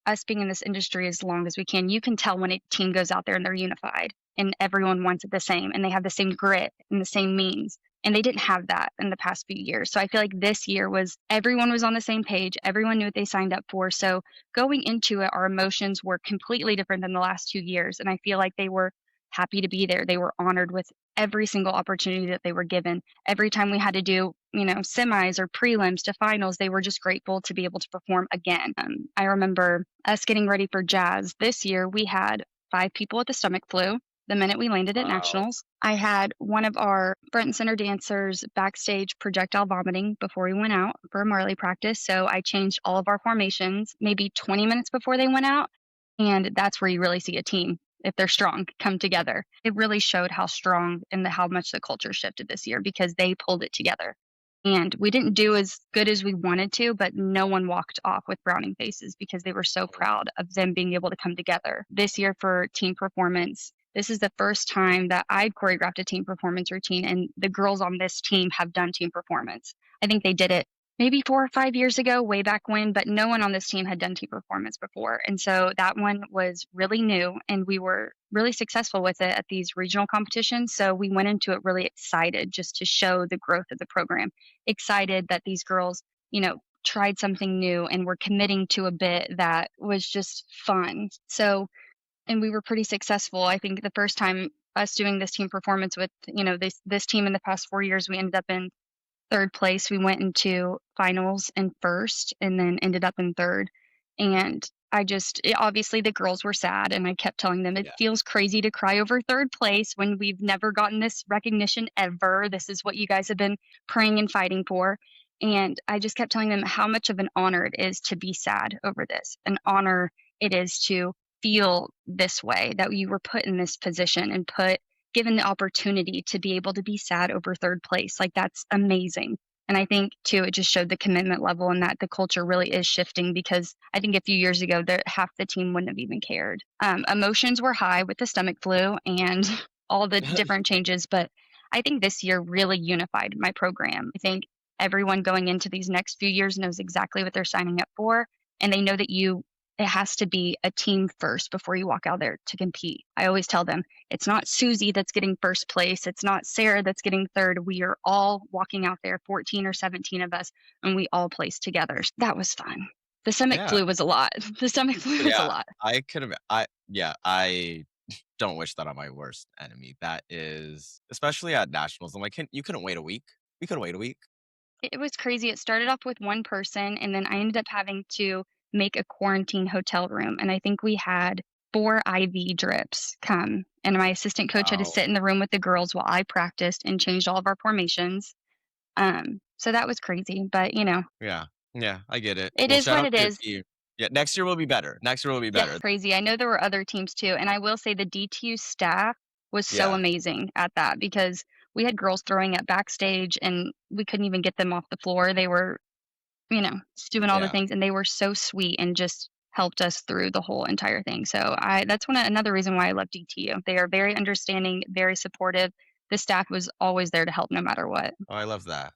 us being in this industry as long as we can, you can tell when a team goes out there and they're unified and everyone wants it the same and they have the same grit and the same means. And they didn't have that in the past few years. So I feel like this year was everyone was on the same page. Everyone knew what they signed up for. So going into it, our emotions were completely different than the last 2 years. And I feel like they were happy to be there. They were honored with every single opportunity that they were given. Every time we had to do, semis or prelims to finals, they were just grateful to be able to perform again. I remember us getting ready for jazz. This year, we had 5 people with the stomach flu the minute we landed at nationals. I had one of our front and center dancers backstage projectile vomiting before we went out for a Marley practice. So I changed all of our formations maybe 20 minutes before they went out. And that's where you really see a team, if they're strong, come together. It really showed how strong and how much the culture shifted this year because they pulled it together. And we didn't do as good as we wanted to, but no one walked off with browning faces because they were so proud of them being able to come together. This year for team performance, this is the first time that I've choreographed a team performance routine, and the girls on this team have done team performance. I think they did it maybe 4 or 5 years ago, way back when, but no one on this team had done team performance before. And so that one was really new, and we were really successful with it at these regional competitions. So we went into it really excited just to show the growth of the program, excited that these girls, tried something new and were committing to a bit that was just fun. So, and we were pretty successful. I think the first time us doing this team performance with, this team in the past 4 years, we ended up in third place. We went into finals in first and then ended up in third. And obviously the girls were sad, and I kept telling them it feels crazy to cry over third place when we've never gotten this recognition ever. This is what you guys have been praying and fighting for. And I just kept telling them how much of an honor it is to be sad over this, an honor it is to feel this way, that you were put in this position and given the opportunity to be able to be sad over third place. Like, that's amazing. And I think too, it just showed the commitment level and that the culture really is shifting, because I think a few years ago, half the team wouldn't have even cared. Emotions were high with the stomach flu and all the different changes, but I think this year really unified my program. I think everyone going into these next few years knows exactly what they're signing up for, and they know that it has to be a team first before you walk out there to compete. I always tell them, it's not Susie that's getting first place. It's not Sara that's getting third. We are all walking out there, 14 or 17 of us, and we all place together. That was fun. The stomach flu was a lot. The stomach flu was a lot. I don't wish that on my worst enemy. That is, especially at nationals. I'm like, you couldn't wait a week. We could wait a week. It was crazy. It started off with one person, and then I ended up having to make a quarantine hotel room. And I think we had 4 IV drips come. And my assistant coach had to Wow. sit in the room with the girls while I practiced and changed all of our formations. So that was crazy. But, Yeah. Yeah, I get it. it Well, is shout what out it to your is. team. Yeah, next year will be better. Next year will be better. Crazy. I know there were other teams too. And I will say the DTU staff was so Yeah. amazing at that because we had girls throwing up backstage and we couldn't even get them off the floor. They were, just doing all the Yeah. things, and they were so sweet and just helped us through the whole entire thing. So that's another reason why I love DTU. They are very understanding, very supportive. The staff was always there to help no matter what. Oh, I love that.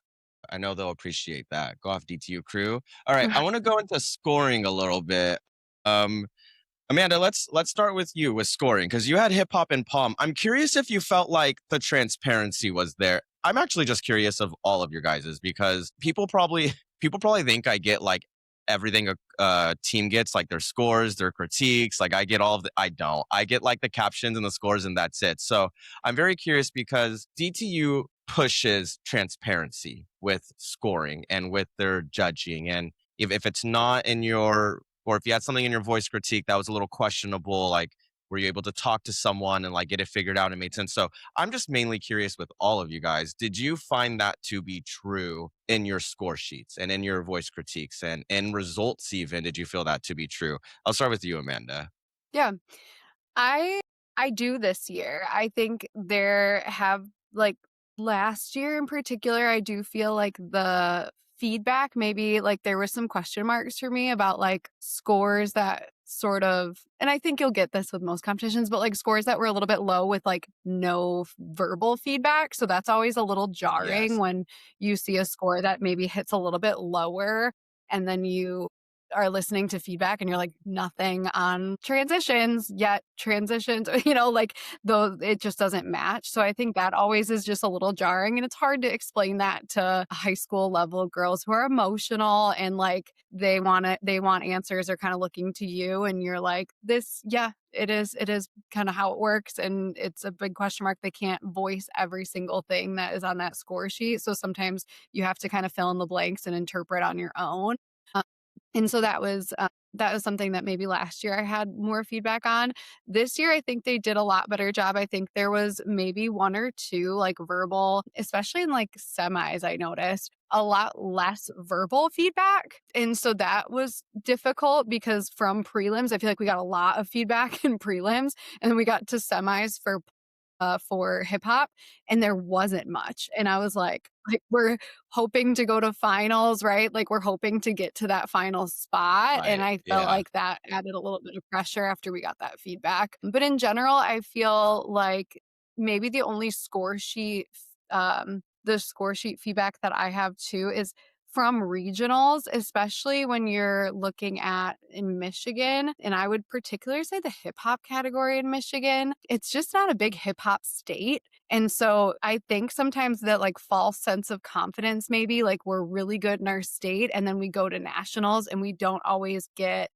I know they'll appreciate that. Go off, DTU crew. All right, I want to go into scoring a little bit. Amanda, let's start with you with scoring because you had hip hop and pom. I'm curious if you felt like the transparency was there. I'm actually just curious of all of your guys's because people probably think I get like everything a team gets, like their scores, their critiques. Like I get all of the. I don't. I get like the captions and the scores, and that's it. So I'm very curious because DTU pushes transparency with scoring and with their judging, and if it's not in your or if you had something in your voice critique that was a little questionable, like were you able to talk to someone and like get it figured out and made sense? So I'm just mainly curious with all of you guys, did you find that to be true in your score sheets and in your voice critiques and in results even? Did you feel that to be true? I'll start with you, Amanda. Yeah. I do this year. I think there have like last year in particular, I do feel like the feedback, maybe like there was some question marks for me about like scores that sort of, and I think you'll get this with most competitions, but like scores that were a little bit low with like no verbal feedback. So that's always a little jarring Yes. when you see a score that maybe hits a little bit lower and then you are listening to feedback and you're like nothing on transitions, yet transitions, like though it just doesn't match. So I think that always is just a little jarring, and it's hard to explain that to high school level girls who are emotional and like they want answers, or kind of looking to you, and you're like, it is kind of how it works, and it's a big question mark. They can't voice every single thing that is on that score sheet, so sometimes you have to kind of fill in the blanks and interpret on your own. And so that was something that maybe last year I had more feedback on. This year, I think they did a lot better job. I think there was maybe 1 or 2 like verbal, especially in like semis, I noticed a lot less verbal feedback. And so that was difficult because from prelims, I feel like we got a lot of feedback in prelims, and then we got to semis for hip hop, and there wasn't much. And I was like we're hoping to go to finals, right? Like we're hoping to get to that final spot. And Right. I felt Yeah. like that added a little bit of pressure after we got that feedback. But in general, I feel like maybe the only score sheet, the score sheet feedback that I have too is from regionals, especially when you're looking at in Michigan. And I would particularly say the hip hop category in Michigan. It's just not a big hip hop state. And so I think sometimes that like false sense of confidence, maybe like we're really good in our state, and then we go to nationals and we don't always get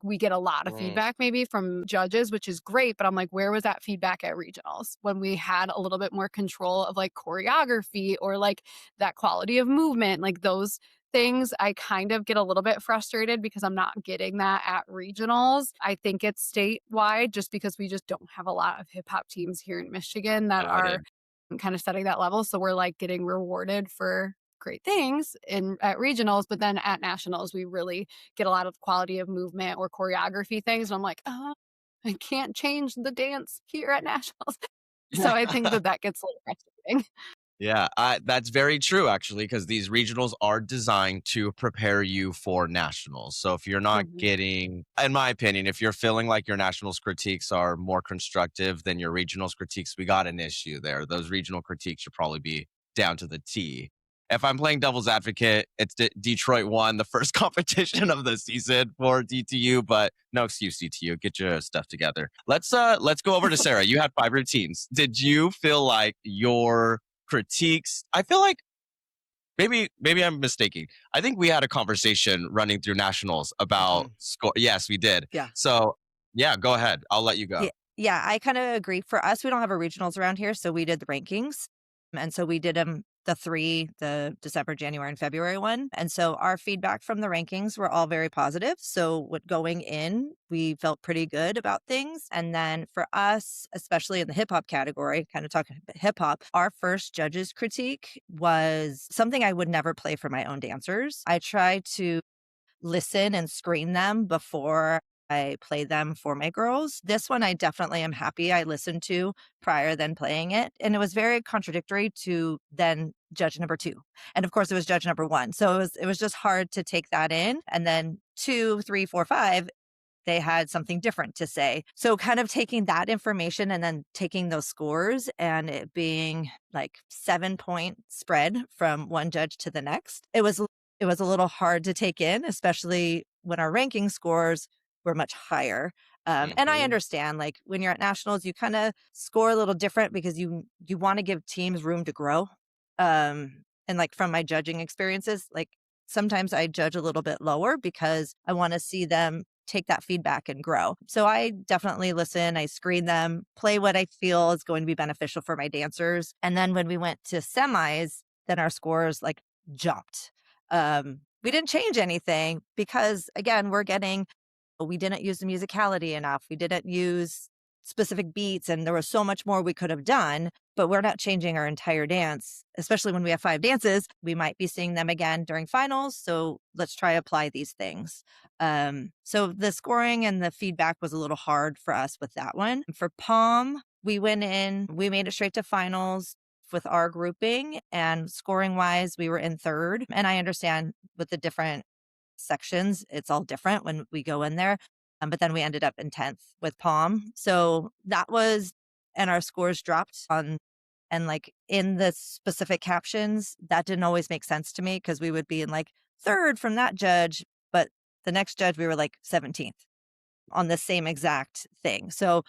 we get a lot of feedback maybe from judges, which is great. But I'm like, where was that feedback at regionals when we had a little bit more control of like choreography or like that quality of movement, like those things? I kind of get a little bit frustrated because I'm not getting that at regionals. I think it's statewide just because we just don't have a lot of hip hop teams here in Michigan that Got are it. kind of setting that level. So we're like getting rewarded for great things at regionals, but then at nationals we really get a lot of quality of movement or choreography things, and I'm like, I can't change the dance here at nationals. So I think that gets a little frustrating. Yeah, that's very true, actually, because these regionals are designed to prepare you for nationals. So if you're not getting, in my opinion, if you're feeling like your nationals critiques are more constructive than your regionals critiques, we got an issue there. Those regional critiques should probably be down to the T. If I'm playing devil's advocate, it's Detroit won the first competition of the season for DTU, but no excuse, DTU. Get your stuff together. Let's go over to Sara. You had 5 routines. Did you feel like your critiques, I feel like maybe I'm mistaken. I think we had a conversation running through nationals about score. Yes, we did. Yeah. So yeah, go ahead. I'll let you go. Yeah, I kind of agree. For us, we don't have a regionals around here, so we did the rankings. And so we did them the 3, the December, January, and February one. And so our feedback from the rankings were all very positive. So going in, we felt pretty good about things. And then for us, especially in the hip hop category, kind of talking about hip hop, our first judges critique was something I would never play for my own dancers. I try to listen and screen them before I play them for my girls. This one I definitely am happy I listened to prior than playing it. And it was very contradictory to then judge number 2. And of course it was judge number 1. So it was just hard to take that in. And then 2, 3, 4, 5, they had something different to say. So kind of taking that information and then taking those scores and it being like 7-point spread from one judge to the next. It was a little hard to take in, especially when our ranking scores were much higher. And I understand, like when you're at nationals, you kind of score a little different because you want to give teams room to grow. And like from my judging experiences, like sometimes I judge a little bit lower because I want to see them take that feedback and grow. So I definitely listen, I screen them, play what I feel is going to be beneficial for my dancers. And then when we went to semis, then our scores like jumped. We didn't change anything because again, we didn't use the musicality enough. We didn't use specific beats and there was so much more we could have done, but we're not changing our entire dance, especially when we have 5 dances. We might be seeing them again during finals. So let's try to apply these things. So the scoring and the feedback was a little hard for us with that one. For Pom, we went in, we made it straight to finals with our grouping, and scoring wise, we were in 3rd. And I understand with the different sections, it's all different when we go in there. But then we ended up in 10th with Pom. So that was, and our scores dropped on, and like in the specific captions, that didn't always make sense to me because we would be in like 3rd from that judge, but the next judge, we were like 17th on the same exact thing. So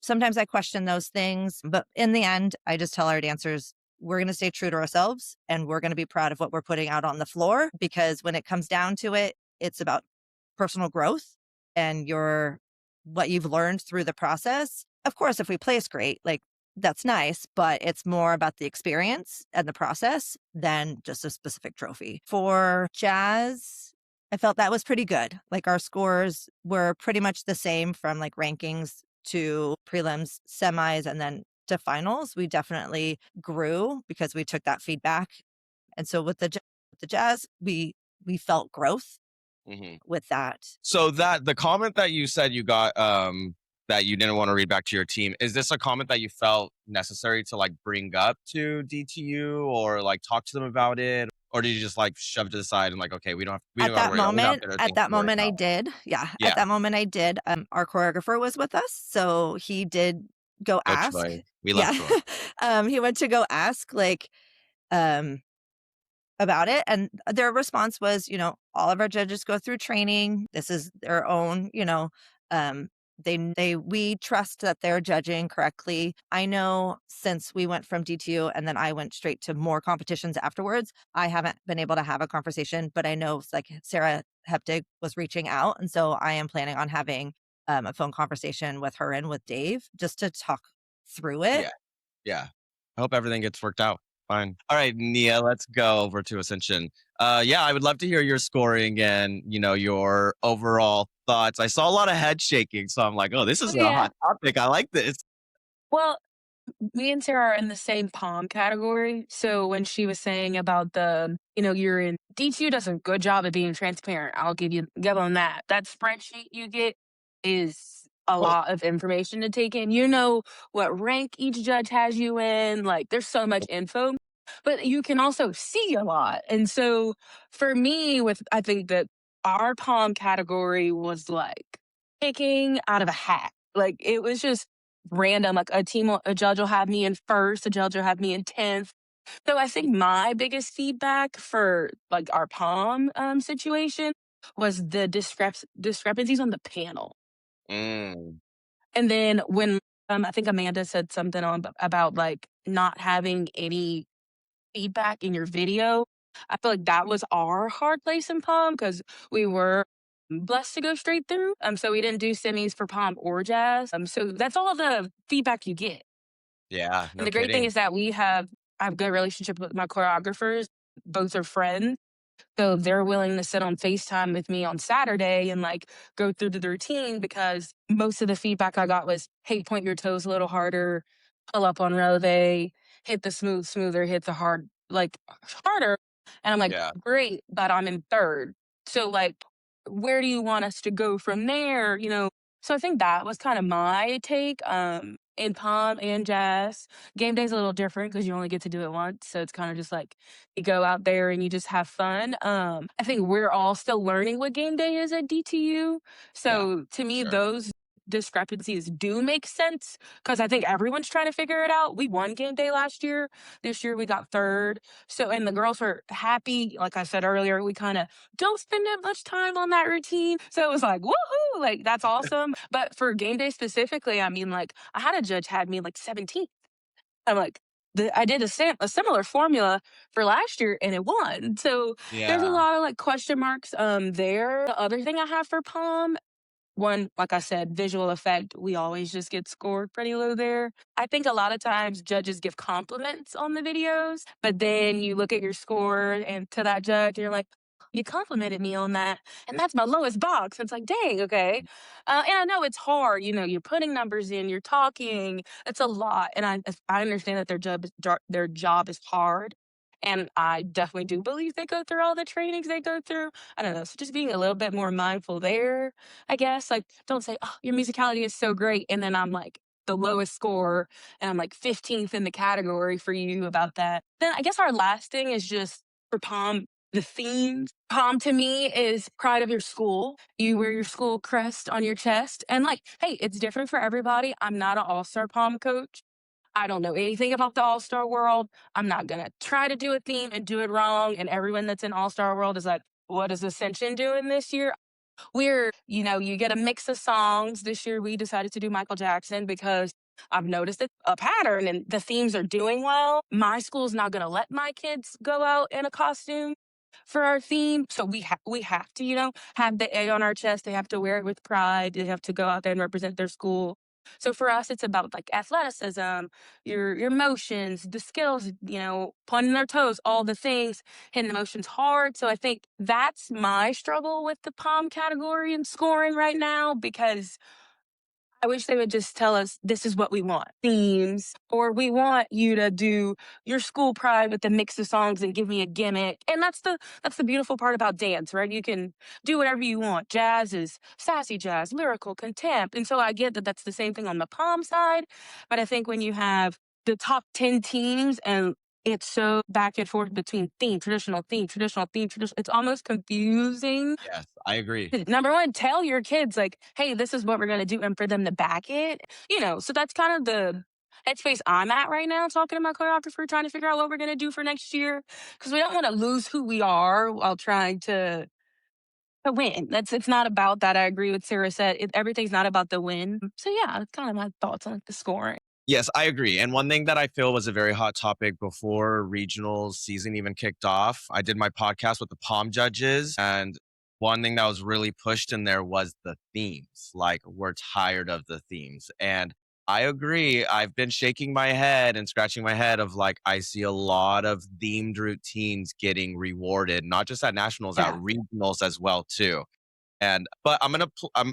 sometimes I question those things, but in the end, I just tell our dancers, we're going to stay true to ourselves and we're going to be proud of what we're putting out on the floor, because when it comes down to it, it's about personal growth and what you've learned through the process. Of course, if we place great, like that's nice, but it's more about the experience and the process than just a specific trophy. For jazz, I felt that was pretty good. Like our scores were pretty much the same from like rankings to prelims, semis, and then to finals. We definitely grew because we took that feedback. And so with the jazz, we felt growth with that. So the comment that you said you got that you didn't want to read back to your team, is this a comment that you felt necessary to like bring up to DTU or like talk to them about it? Or did you just like shove it to the side and like, okay, we don't At that moment, I did. Yeah. At that moment I did. Our choreographer was with us. So he did go ask. We love Troy. He went to go ask like about it. And their response was, all of our judges go through training. This is their own, we trust that they're judging correctly. I know since we went from DTU and then I went straight to more competitions afterwards, I haven't been able to have a conversation, but I know like Sara Heptig was reaching out. And so I am planning on having a phone conversation with her and with Dave just to talk through it. Yeah. I hope everything gets worked out. Fine. All right, Nia, let's go over to Ascension. I would love to hear your scoring and, your overall thoughts. I saw a lot of head shaking, so I'm like, oh, this is a hot topic. I like this. Well, me and Sara are in the same Pom category. So when she was saying about you're in DTU does a good job of being transparent. I'll give them that. That spreadsheet you get is a lot of information to take in. You know what rank each judge has you in. Like there's so much info, but you can also see a lot. And so for me, I think that our Pom category was like picking out of a hat. Like it was just random. Like a judge will have me in 1st, a judge will have me in 10th. So I think my biggest feedback for like our Pom situation was the discrepancies on the panel. And then when I think Amanda said something about like not having any feedback in your video, I feel like that was our hard place in Pom because we were blessed to go straight through. So we didn't do semis for Pom or jazz. So that's all the feedback you get. Yeah. And the great thing is that we have I have a good relationship with my choreographers. Both are friends. So they're willing to sit on FaceTime with me on Saturday and like go through the routine, because most of the feedback I got was, hey, point your toes a little harder, pull up on releve, hit the smoother, hit the hard, like harder. And I'm like, Yeah. great, but I'm in third. So like, where do you want us to go from there? So I think that was kind of my take. In pom and jazz, game day's a little different because you only get to do it once. So it's kind of just like you go out there and you just have fun. I think we're all still learning what game day is at DTU. So to me, sure. those discrepancies do make sense because I think everyone's trying to figure it out. We won game day last year. This year we got third. So, and the girls were happy. Like I said earlier, we kind of don't spend that much time on that routine. So it was like, woohoo, like that's awesome. But for game day specifically, I mean, like I had a judge had me like 17th. I'm like, I did a similar formula for last year and it won. So there's a lot of like question marks there. The other thing I have for Pom, one, like I said, visual effect, we always just get scored pretty low there. I think a lot of times judges give compliments on the videos, but then you look at your score and to that judge, and you're like, you complimented me on that, and that's my lowest box. It's like, dang, okay. And I know it's hard. You're putting numbers in, you're talking. It's a lot, and I understand that their job is hard, and I definitely do believe they go through all the trainings they go through. I don't know, so just being a little bit more mindful there, I guess. Like, don't say, oh, your musicality is so great, and then I'm like the lowest score, and I'm like 15th in the category for you about that. Then I guess our last thing is just for Pom, the themes. Pom to me is pride of your school. You wear your school crest on your chest. And like, hey, it's different for everybody. I'm not an all-star Pom coach. I don't know anything about the all-star world. I'm not going to try to do a theme and do it wrong. And everyone that's in all-star world is like, what is Ascension doing this year? You get a mix of songs. This year we decided to do Michael Jackson because I've noticed a pattern and the themes are doing well. My school's not going to let my kids go out in a costume for our theme. So we have to, have the A on our chest. They have to wear it with pride. They have to go out there and represent their school. So for us, it's about like athleticism, your motions, the skills, pointing their toes, all the things, hitting the motions hard. So I think that's my struggle with the Pom category and scoring right now, because I wish they would just tell us this is what we want. Themes, or we want you to do your school pride with a mix of songs and give me a gimmick. And that's the beautiful part about dance, right? You can do whatever you want. Jazz is sassy jazz, lyrical, contempt. And so I get that that's the same thing on the Pom side. But I think when you have the top 10 teams and it's so back and forth between theme, traditional, it's almost confusing. Yes, I agree. Number one, tell your kids, like, hey, this is what we're going to do, and for them to back it, so that's kind of the headspace I'm at right now, talking to my choreographer, trying to figure out what we're going to do for next year, because we don't want to lose who we are while trying to win. It's not about that. I agree with Sara said. Everything's not about the win. So yeah, that's kind of my thoughts on like the scoring. Yes, I agree. And one thing that I feel was a very hot topic before regionals season even kicked off, I did my podcast with the Pom judges, and one thing that was really pushed in there was the themes. Like, we're tired of the themes. And I agree. I've been shaking my head and scratching my head of like, I see a lot of themed routines getting rewarded, not just at nationals, at regionals as well too. But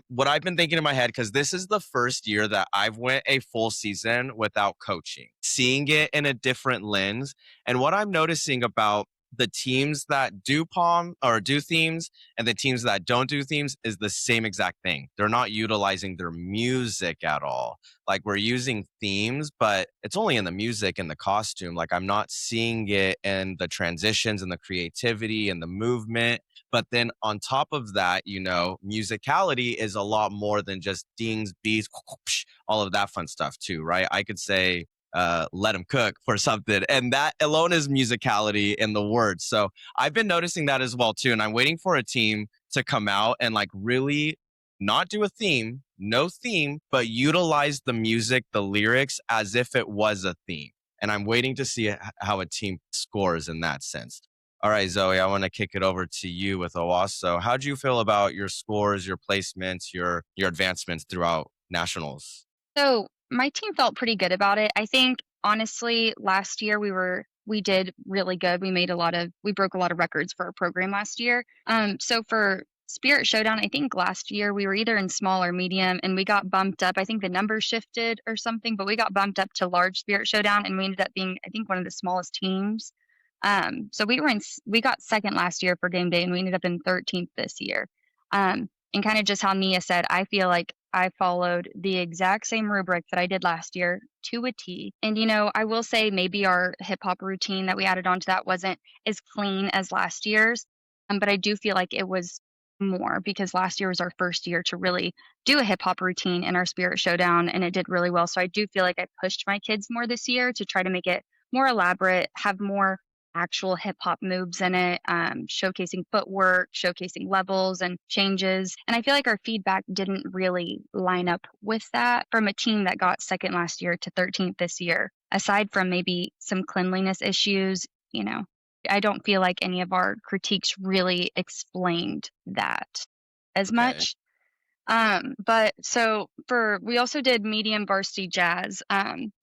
what I've been thinking in my head, because this is the first year that I've went a full season without coaching, seeing it in a different lens. And what I'm noticing about the teams that do Pom or do themes and the teams that don't do themes is the same exact thing. They're not utilizing their music at all. Like, we're using themes, but it's only in the music and the costume. Like, I'm not seeing it in the transitions and the creativity and the movement. But then on top of that, musicality is a lot more than just dings, beats, all of that fun stuff too, right? I could say, let them cook for something. And that alone is musicality in the words. So I've been noticing that as well too. And I'm waiting for a team to come out and like really not do a theme, no theme, but utilize the music, the lyrics as if it was a theme. And I'm waiting to see how a team scores in that sense. All right, Zoie, I want to kick it over to you with Owasso. How do you feel about your scores, your placements, your advancements throughout nationals? So my team felt pretty good about it. I think honestly, last year we were we did really good. We broke a lot of records for our program last year. So for Spirit Showdown, I think last year we were either in small or medium, and we got bumped up. I think the number shifted or something, but we got bumped up to large Spirit Showdown, and we ended up being, I think, one of the smallest teams. So we got second last year for game day, and we ended up in 13th this year. And kind of just how Nia said, I feel like I followed the exact same rubric that I did last year to a T. And, I will say maybe our hip hop routine that we added onto that wasn't as clean as last year's. But I do feel like it was more because last year was our first year to really do a hip hop routine in our Spirit Showdown, and it did really well. So I do feel like I pushed my kids more this year to try to make it more elaborate, have more actual hip hop moves in it, showcasing footwork, showcasing levels and changes. And I feel like our feedback didn't really line up with that from a team that got second last year to 13th this year. Aside from maybe some cleanliness issues, I don't feel like any of our critiques really explained that as much. But so we also did medium varsity jazz,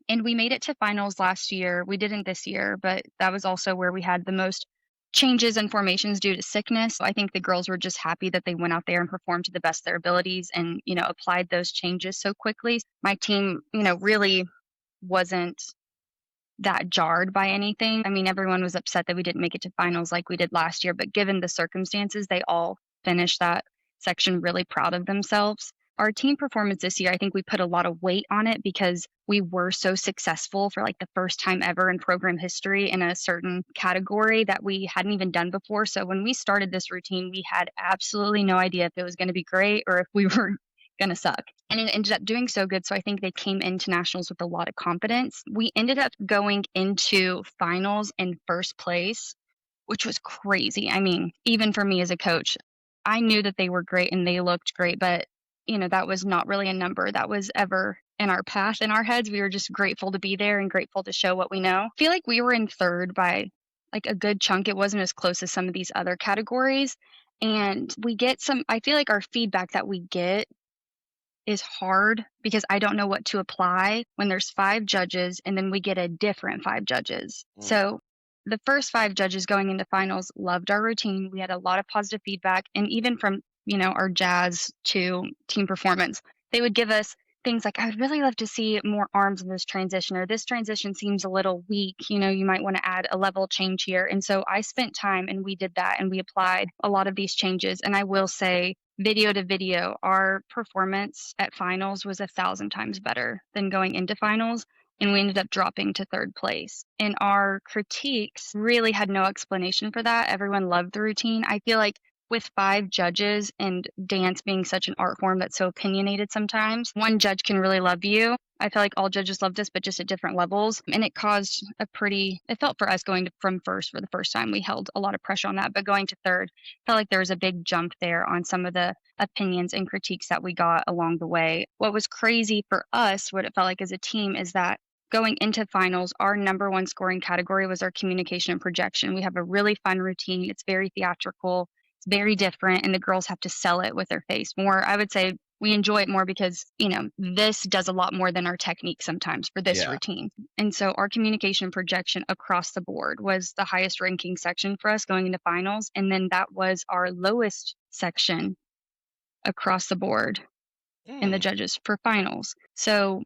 and we made it to finals last year. We didn't this year, but that was also where we had the most changes and formations due to sickness. I think the girls were just happy that they went out there and performed to the best of their abilities and, applied those changes so quickly. My team, really wasn't that jarred by anything. I mean, everyone was upset that we didn't make it to finals like we did last year, but given the circumstances, they all finished that section really proud of themselves. Our team performance this year, I think we put a lot of weight on it because we were so successful for like the first time ever in program history in a certain category that we hadn't even done before. So when we started this routine, we had absolutely no idea if it was going to be great or if we were going to suck. And it ended up doing so good. So I think they came into nationals with a lot of confidence. We ended up going into finals in first place, which was crazy. I mean, even for me as a coach, I knew that they were great and they looked great, but that was not really a number that was ever in our path in our heads. We were just grateful to be there and grateful to show what we know. I feel like we were in third by like a good chunk. It wasn't as close as some of these other categories. And I feel like our feedback that we get is hard because I don't know what to apply when there's 5 judges and then we get a different 5 judges. So the first 5 judges going into finals loved our routine. We had a lot of positive feedback, and even from, our jazz to team performance, they would give us things like, I would really love to see more arms in this transition, or this transition seems a little weak. You might want to add a level change here. And so I spent time and we did that and we applied a lot of these changes. And I will say, video to video, our performance at finals was 1,000 times better than going into finals. And we ended up dropping to 3rd place. And our critiques really had no explanation for that. Everyone loved the routine. I feel like with 5 judges and dance being such an art form that's so opinionated sometimes, one judge can really love you. I feel like all judges loved us, but just at different levels. And it caused it felt for us going from first for the first time, we held a lot of pressure on that. But going to 3rd, felt like there was a big jump there on some of the opinions and critiques that we got along the way. What was crazy for us, what it felt like as a team, is that going into finals, our number 1 scoring category was our communication and projection. We have a really fun routine. It's very theatrical. It's very different, and the girls have to sell it with their face more. I would say we enjoy it more because, this does a lot more than our technique sometimes for this routine. And so our communication and projection across the board was the highest ranking section for us going into finals. And then that was our lowest section across the board in the judges for finals. So,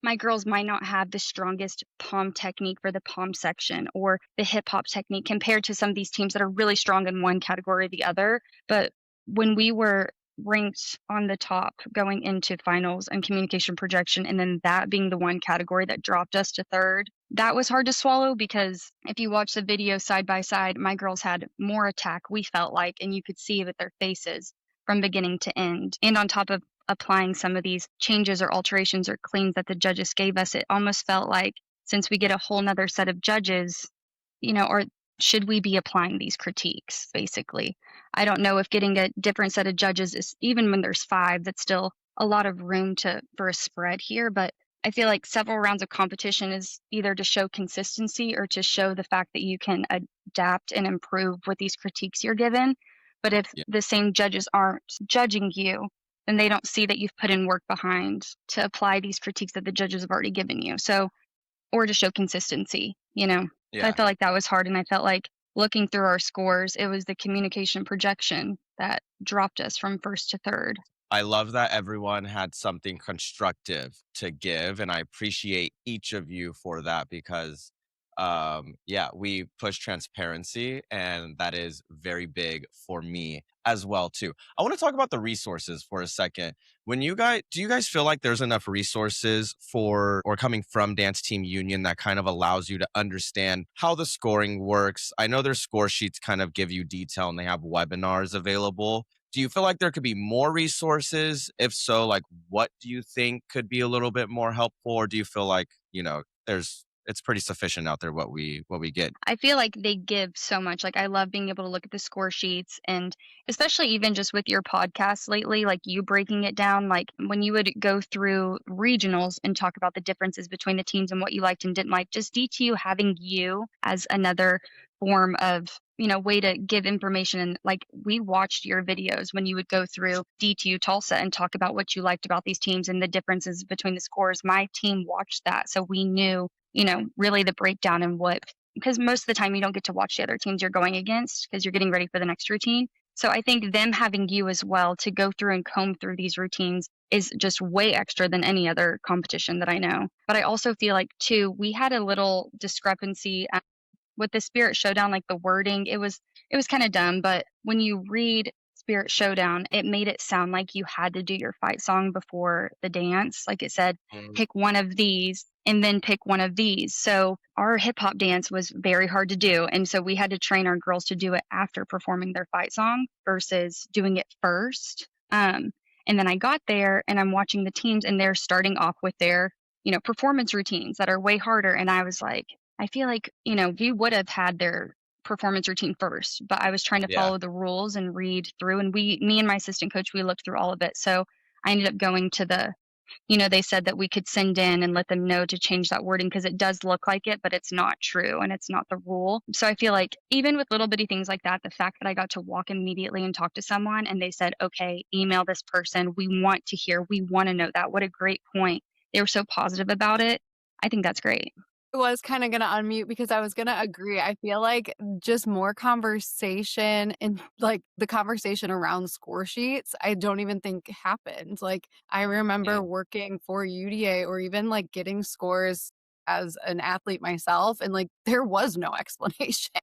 my girls might not have the strongest pom technique for the pom section or the hip hop technique compared to some of these teams that are really strong in one category or the other. But when we were ranked on the top going into finals and communication projection, and then that being the one category that dropped us to 3rd, that was hard to swallow because if you watch the video side by side, my girls had more attack, we felt like, and you could see with their faces from beginning to end. And on top of applying some of these changes or alterations or cleans that the judges gave us, it almost felt like since we get a whole nother set of judges, or should we be applying these critiques, basically? I don't know if getting a different set of judges is, even when there's 5, that's still a lot of room for a spread here. But I feel like several rounds of competition is either to show consistency or to show the fact that you can adapt and improve with these critiques you're given. But if the same judges aren't judging you, then they don't see that you've put in work behind to apply these critiques that the judges have already given you. So, or to show consistency, So I felt like that was hard, and I felt like looking through our scores, it was the communication projection that dropped us from first to third. I love that everyone had something constructive to give, and I appreciate each of you for that because, yeah, we push transparency, and that is very big for me as well too. I want to talk about the resources for a second. Do you guys feel like there's enough resources for or coming from Dance Team Union that kind of allows you to understand how the scoring works? I know their score sheets kind of give you detail, and they have webinars available. Do you feel like there could be more resources? If so, like what do you think could be a little bit more helpful? Or do you feel like, it's pretty sufficient out there what we get? I feel like they give so much. Like I love being able to look at the score sheets, and especially even just with your podcast lately, like you breaking it down, like when you would go through regionals and talk about the differences between the teams and what you liked and didn't like, just DTU having you as another form of way to give information. And like we watched your videos when you would go through DTU Tulsa and talk about what you liked about these teams and the differences between the scores. My team watched that, so we knew really the breakdown and what, because most of the time you don't get to watch the other teams you're going against because you're getting ready for the next routine. So I think them having you as well to go through and comb through these routines is just way extra than any other competition that I know. But I also feel like too, we had a little discrepancy with the Spirit Showdown, like the wording. It was kind of dumb, but when you read Spirit Showdown, it made it sound like you had to do your fight song before the dance. Like it said, pick one of these and then pick one of these. So our hip hop dance was very hard to do. And so we had to train our girls to do it after performing their fight song versus doing it first. And then I got there and I'm watching the teams and they're starting off with their, performance routines that are way harder. And I was like, I feel like, we would have had their performance routine first, but I was trying to follow the rules and read through. And me and my assistant coach, we looked through all of it. So I ended up going to they said that we could send in and let them know to change that wording because it does look like it, but it's not true and it's not the rule. So I feel like even with little bitty things like that, the fact that I got to walk immediately and talk to someone and they said, okay, email this person. We want to hear, we want to know that. What a great point. They were so positive about it. I think that's great. I was kind of going to unmute because I was going to agree. I feel like just more conversation and like the conversation around score sheets, I don't even think happened. Like I remember working for UDA or even like getting scores as an athlete myself, and like there was no explanation.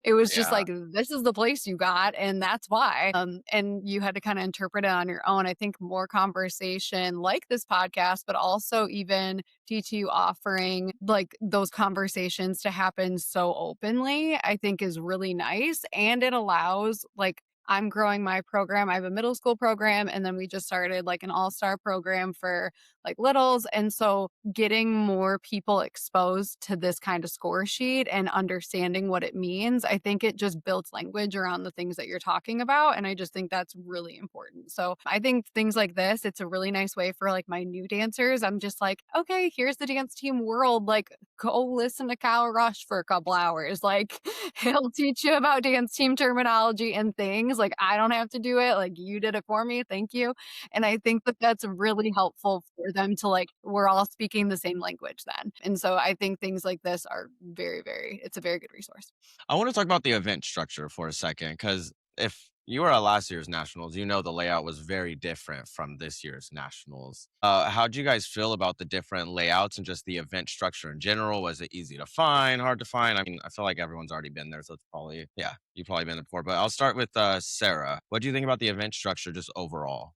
It was just like, this is the place you got, and that's why. And you had to kind of interpret it on your own. I think more conversation like this podcast, but also even DTU offering like those conversations to happen so openly, I think is really nice. And it allows like, I'm growing my program. I have a middle school program, and then we just started like an all-star program for like littles. And so getting more people exposed to this kind of score sheet and understanding what it means, I think it just builds language around the things that you're talking about. And I just think that's really important. So I think things like this, it's a really nice way for like my new dancers. I'm just like, okay, here's the dance team world. Like go listen to Kyle Rush for a couple hours. Like he'll teach you about dance team terminology and things. Like I don't have to do it. Like you did it for me. Thank you. And I think that that's really helpful for them to like, we're all speaking the same language then. And so I think things like this are it's a very good resource. I want to talk about the event structure for a second, because if you were at last year's nationals, the layout was very different from this year's nationals. How do you guys feel about the different layouts and just the event structure in general? Was it easy to find, hard to find? I mean, I feel like everyone's already been there, so it's probably, you've probably been there before. But I'll start with Sara. What do you think about the event structure just overall?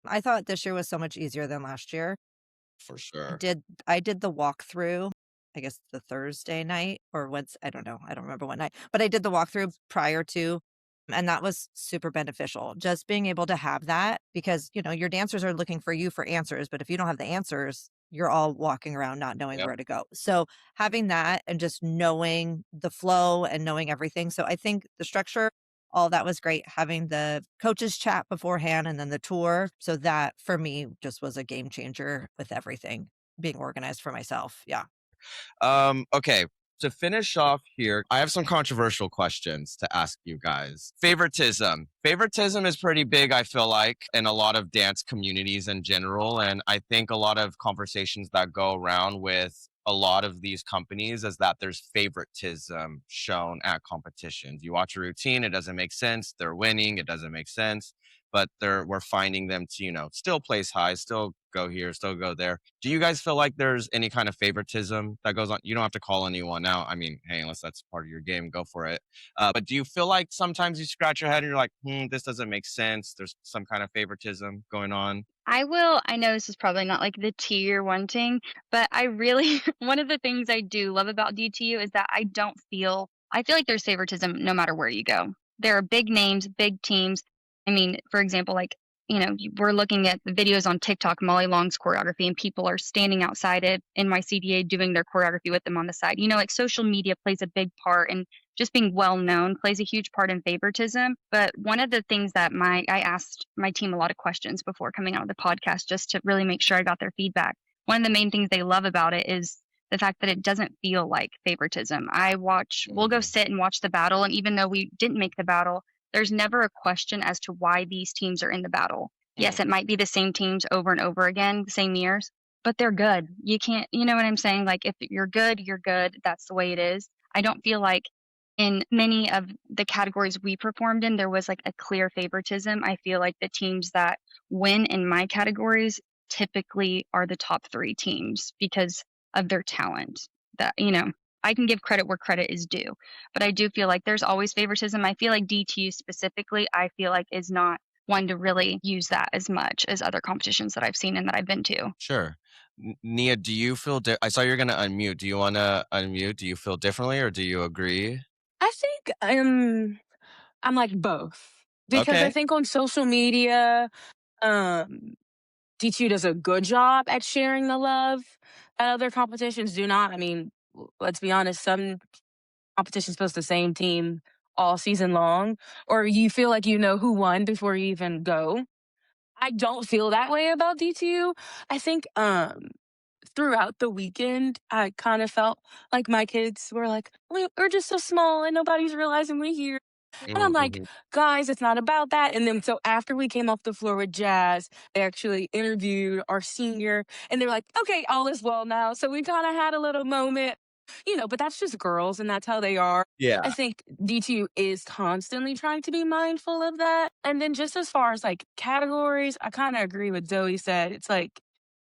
I thought this year was so much easier than last year. For sure. I did the walkthrough, I guess the Thursday night or what's, I don't know. I don't remember what night, but I did the walkthrough prior to, and that was super beneficial. Just being able to have that because, your dancers are looking for you for answers, but if you don't have the answers, you're all walking around not knowing where to go. So having that and just knowing the flow and knowing everything. So I think the structure, all that was great. Having the coaches chat beforehand and then the tour. So that for me just was a game changer with everything being organized for myself. Yeah. Okay. To finish off here, I have some controversial questions to ask you guys. Favoritism. Favoritism is pretty big, I feel like, in a lot of dance communities in general. And I think a lot of conversations that go around with a lot of these companies is that there's favoritism shown at competitions. You watch a routine, it doesn't make sense. They're winning, it doesn't make sense. But we're finding them to, still place high, still go here, still go there. Do you guys feel like there's any kind of favoritism that goes on? You don't have to call anyone out. I mean, hey, unless that's part of your game, go for it. But do you feel like sometimes you scratch your head and you're like, this doesn't make sense? There's some kind of favoritism going on? I know this is probably not like the tea you're wanting, but I really, one of the things I do love about DTU is that I feel like there's favoritism no matter where you go. There are big names, big teams. I mean, for example, like, we're looking at the videos on TikTok, Molly Long's choreography, and people are standing outside it in my CDA doing their choreography with them on the side. Like social media plays a big part, and just being well known plays a huge part in favoritism. But one of the things that I asked my team a lot of questions before coming out of the podcast just to really make sure I got their feedback. One of the main things they love about it is the fact that it doesn't feel like favoritism. We'll go sit and watch the battle, and even though we didn't make the battle, there's never a question as to why these teams are in the battle. Yes, it might be the same teams over and over again, the same years, but they're good. You can't, you know what I'm saying? Like, if you're good, you're good. That's the way it is. I don't feel like in many of the categories we performed in, there was like a clear favoritism. I feel like the teams that win in my categories typically are the top 3 teams because of their talent. That, I can give credit where credit is due, but I do feel like there's always favoritism. I feel like DTU specifically, I feel like is not one to really use that as much as other competitions that I've seen and that I've been to. Sure. Nia, do you feel I saw you're going to unmute. Do you want to unmute? Do you feel differently or do you agree? I think I'm like both, because I Okay. think on social media, D2 does a good job at sharing the love that other competitions do not. I mean, let's be honest, some competitions post the same team all season long, or you feel like you know who won before you even go. I don't feel that way about D2. I think throughout the weekend, I kind of felt like my kids were like, we're just so small and nobody's realizing we're here. And I'm like, Mm-hmm. guys, it's not about that. And then so after we came off the floor with Jazz, they actually interviewed our senior and they're like, okay, all is well now. So we kind of had a little moment, but that's just girls and that's how they are. Yeah. I think D2 is constantly trying to be mindful of that. And then just as far as like categories, I kind of agree with Zoe said. It's like,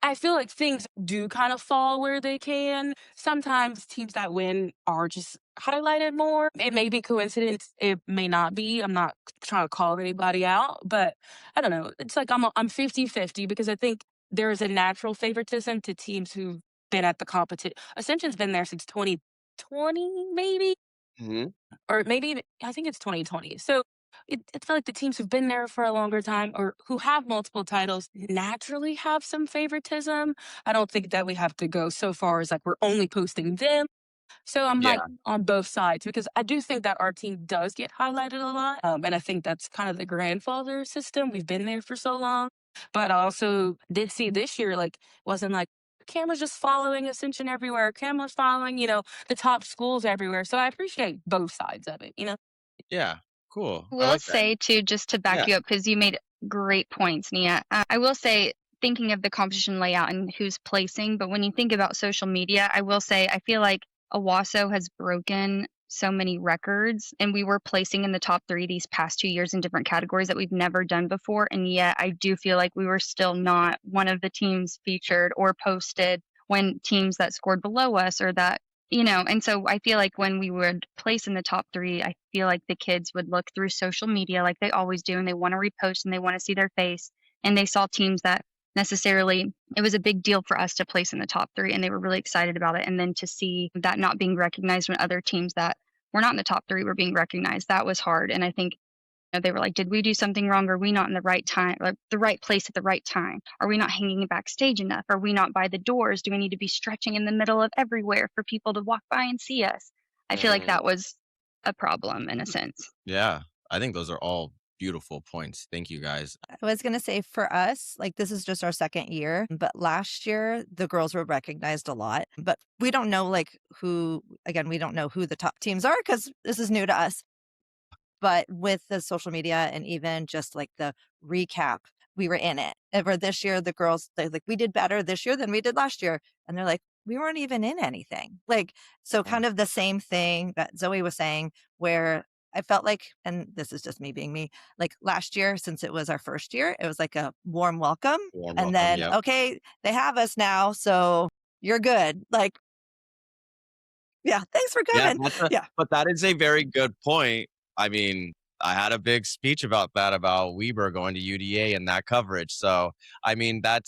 I feel like things do kind of fall where they can. Sometimes teams that win are just highlighted more. It may be coincidence. It may not be. I'm not trying to call anybody out, but I don't know. It's like I'm 50-50 because I think there is a natural favoritism to teams who've been at the competition. Ascension's been there since 2020, maybe, Mm-hmm. or maybe I think it's 2020. So I feel like the teams who've been there for a longer time or who have multiple titles naturally have some favoritism. I don't think that we have to go so far as like we're only posting them. So I'm like Yeah. on both sides because I do think that our team does get highlighted a lot. And I think that's kind of the grandfather system. We've been there for so long. But I also did see this year, like, wasn't like cameras just following Ascension everywhere, cameras following, the top schools everywhere. So I appreciate both sides of it. Yeah. Cool. I Will like that. say too, just to back Yeah. you up, because you made great points, Nia. I will say, thinking of the competition layout and who's placing, but when you think about social media, I will say I feel like Owasso has broken so many records, and we were placing in the top 3 these past 2 years in different categories that we've never done before, and yet I do feel like we were still not one of the teams featured or posted when teams that scored below us or that and so I feel like when we would place in the top 3, I feel like the kids would look through social media like they always do, and they want to repost and they want to see their face. And they saw teams that necessarily, it was a big deal for us to place in the top 3, and they were really excited about it. And then to see that not being recognized when other teams that were not in the top 3 were being recognized, that was hard. And I think they were like, did we do something wrong? Are we not in the right time, or the right place at the right time? Are we not hanging backstage enough? Are we not by the doors? Do we need to be stretching in the middle of everywhere for people to walk by and see us? I feel like that was a problem in a sense. Yeah. I think those are all beautiful points. Thank you, guys. I was going to say for us, like this is just our second year, but last year the girls were recognized a lot, but we don't know we don't know who the top teams are because this is new to us. But with the social media and even just like the recap, we were in it. And for this year, the girls, they're like, we did better this year than we did last year. And they're like, we weren't even in anything. Like, so Yeah. kind of the same thing that Zoie was saying, where I felt like, and this is just me being me, like last year, since it was our first year, it was like a warm welcome. Warm And welcome. then, Yep. okay, they have us now. So you're good. Like, yeah, thanks for Yeah, coming. Yeah. but that is a very good point. I mean, I had a big speech about that, about Weber going to UDA and that coverage. So, I mean, that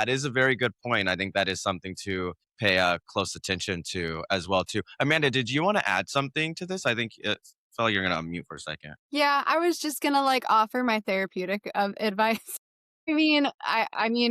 is a very good point. I think that is something to pay close attention to as well too. Amanda, did you want to add something to this? I think it felt like you're going to unmute for a second. Yeah, I was just gonna like offer my therapeutic advice. I mean,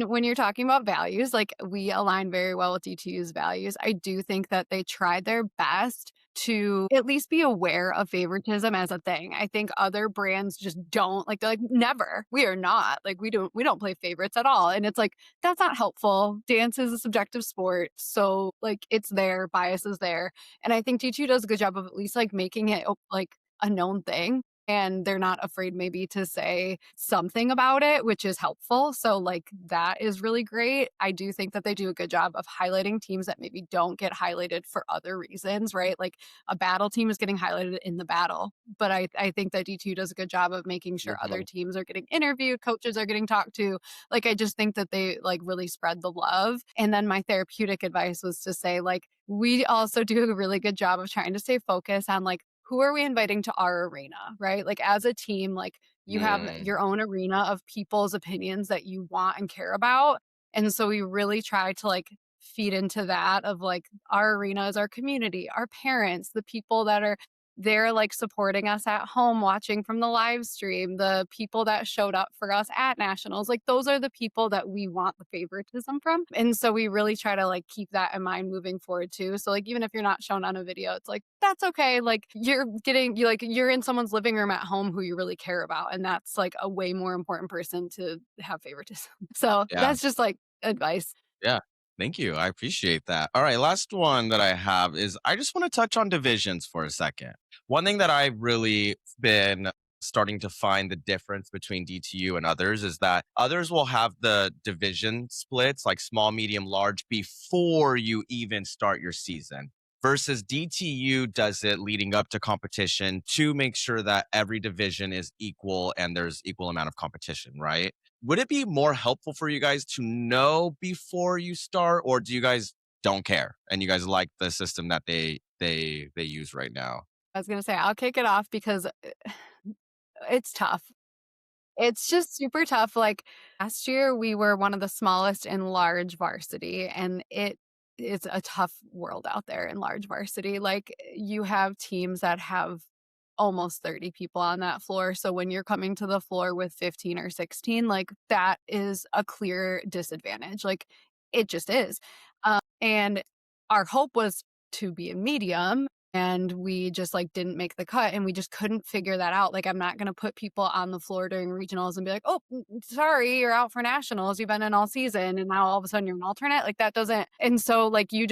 when you're talking about values, like we align very well with DTU's values. I do think that they tried their best to at least be aware of favoritism as a thing. I think other brands just don't like, they're like, never. We are not. Like we don't play favorites at all. And it's like, that's not helpful. Dance is a subjective sport. So like it's there, bias is there. And I think DTU does a good job of at least like making it like a known thing. And they're not afraid maybe to say something about it, which is helpful. So like that is really great. I do think that they do a good job of highlighting teams that maybe don't get highlighted for other reasons, right? Like a battle team is getting highlighted in the battle. But I think that D2 does a good job of making sure other teams are getting interviewed, coaches are getting talked to. Like I just think that they like really spread the love. And then my therapeutic advice was to say like, we also do a really good job of trying to stay focused on like, who are we inviting to our arena, right? Like as a team, like you have your own arena of people's opinions that you want and care about. And so we really try to like feed into that of like our arena is our community, our parents, the people that are there like supporting us at home, watching from the live stream, the people that showed up for us at nationals. Like those are the people that we want the favoritism from. And so we really try to like keep that in mind moving forward too. So like even if you're not shown on a video, it's like that's okay. Like you're in someone's living room at home who you really care about. And that's like a way more important person to have favoritism. So Yeah. that's just like advice. Yeah. Thank you. I appreciate that. All right. Last one that I have is I just want to touch on divisions for a second. One thing that I've really been starting to find the difference between DTU and others is that others will have the division splits like small, medium, large before you even start your season. Versus DTU does it leading up to competition to make sure that every division is equal and there's equal amount of competition, right? Would it be more helpful for you guys to know before you start, or do you guys don't care and you guys like the system that they use right now? I was going to say, I'll kick it off because it's tough. It's just super tough. Like last year, we were one of the smallest in large varsity, and it's a tough world out there in large varsity. Like you have teams that have almost 30 people on that floor. So when you're coming to the floor with 15 or 16, like that is a clear disadvantage. Like it just is. And our hope was to be a medium, and we just like didn't make the cut, and we just couldn't figure that out. Like I'm not going to put people on the floor during regionals and be like, oh, sorry, you're out for nationals, you've been in all season and now all of a sudden you're an alternate. Like that doesn't. And so like you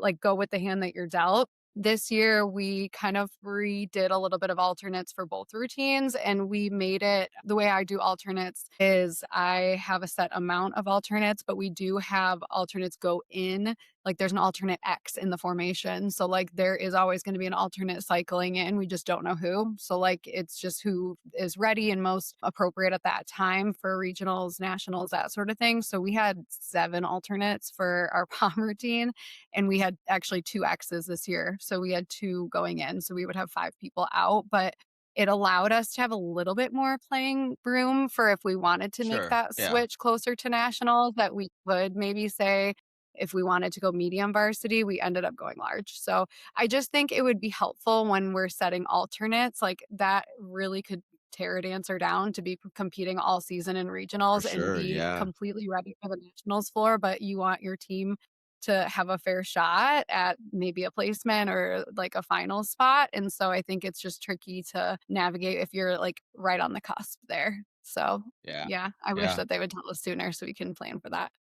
like go with the hand that you're dealt. This year, we kind of redid a little bit of alternates for both routines, and we made it the way I do alternates is I have a set amount of alternates, but we do have alternates go in. Like there's an alternate X in the formation. So like there is always going to be an alternate cycling in. We just don't know who. So like it's just who is ready and most appropriate at that time for regionals, nationals, that sort of thing. So we had 7 alternates for our POM routine, and we had actually 2 X's this year. So we had 2 going in. So we would have 5 people out, but it allowed us to have a little bit more playing room for if we wanted to make that switch closer to nationals, that we could maybe say, if we wanted to go medium varsity, we ended up going large. So I just think it would be helpful when we're setting alternates, like that really could tear a dancer down to be competing all season in regionals and be completely ready for the nationals floor. But you want your team to have a fair shot at maybe a placement or like a final spot. And so I think it's just tricky to navigate if you're like right on the cusp there. So yeah, I wish that they would tell us sooner so we can plan for that.